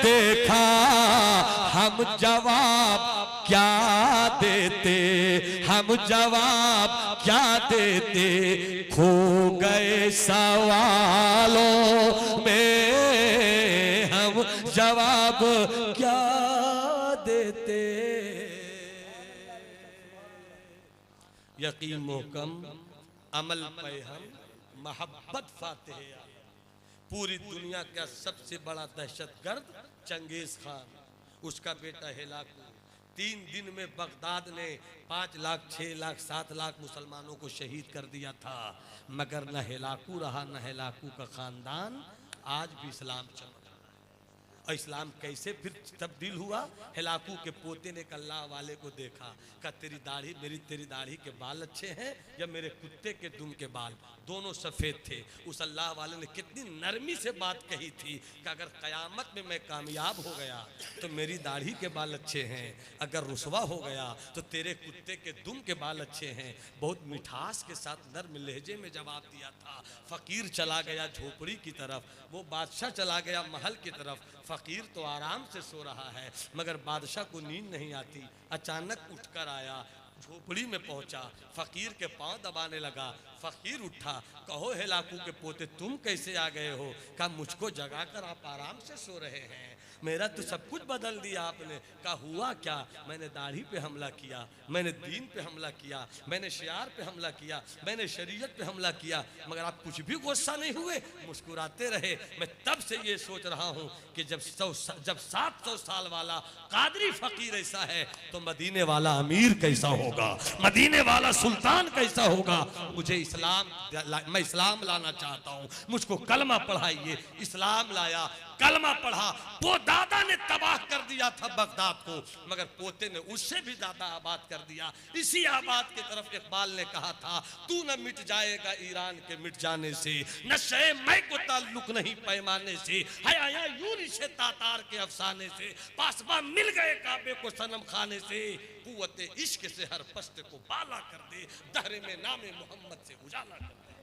S1: देखा। हम जवाब क्या देते, हम जवाब क्या देते, खो गए सवालों में, हम जवाब क्या देते। यकीन मोहकम, अमल पे हम, मोहब्बत फातेह। पूरी दुनिया का सबसे बड़ा दहशतगर्द चंगेज खान, उसका बेटा हेलाकू। 3 दिन में बगदाद ने 5 लाख, 6 लाख, 7 लाख मुसलमानों को शहीद कर दिया था। मगर न हेलाकू रहा, न हेलाकू का खानदान आज भी इस्लाम चमक रहा है। और इस्लाम कैसे फिर तब्दील हुआ? हेलाकू के पोते ने अल्लाह वाले को देखा, का तेरी दाढ़ी, तेरी दाढ़ी के बाल अच्छे हैं या मेरे कुत्ते के दुम के बाल? दोनों सफ़ेद थे। उस अल्लाह वाले ने कितनी नरमी से बात कही थी कि अगर क़यामत में मैं कामयाब हो गया तो मेरी दाढ़ी के बाल अच्छे हैं, अगर रुसवा हो गया तो तेरे कुत्ते के दुम के बाल अच्छे हैं। बहुत मिठास के साथ नर्म लहजे में जवाब दिया था। फ़कीर चला गया झोपड़ी की तरफ, वो बादशाह चला गया महल की तरफ। फ़कीर तो आराम से सो रहा है मगर बादशाह को नींद नहीं आती। अचानक उठकर आया, झोपड़ी में पहुंचा, फ़कीर के पांव दबाने लगा। फकीर उठा, कहो हेलाकू के पोते तुम कैसे आ गए हो? कहा मुझको जगाकर आप आराम से सो रहे हैं, मेरा तो सब कुछ बदल दिया आपने। कहा हुआ क्या? मैंने दाढ़ी पे हमला किया, मैंने दीन पे हमला किया, मैंने शियार पे हमला किया, मैंने शरीयत पे हमला किया, मगर आप कुछ भी गुस्सा नहीं हुए, मुस्कुराते रहे। मैं तब से ये सोच रहा हूँ कि जब 700 साल वाला कादरी फकीर ऐसा है तो मदीने वाला अमीर कैसा होगा, मदीने वाला सुल्तान कैसा होगा। मुझे मैं इस्लाम लाना चाहता हूँ, मुझको कलमा पढ़ाइए। इस्लाम लाया, कलमा पढ़ा। वो दादा ने तबाह कर दिया था बगदाद को, मगर पोते ने उससे भी ज्यादा आबाद कर दिया। इसी आबाद की तरफ इकबाल ने कहा था, तू न मिट जाएगा ईरान के मिट जाने से, न शे मैं को ताल्लुक नहीं पैमाने से, है आया यूं से तातार के अफसाने से, पासबा मिल गए काबे को सनम खाने से, कुव्वते इश्क से हर पस्त को बाला कर दे, दहरे में नामे मोहम्मद से उजाला कर दे।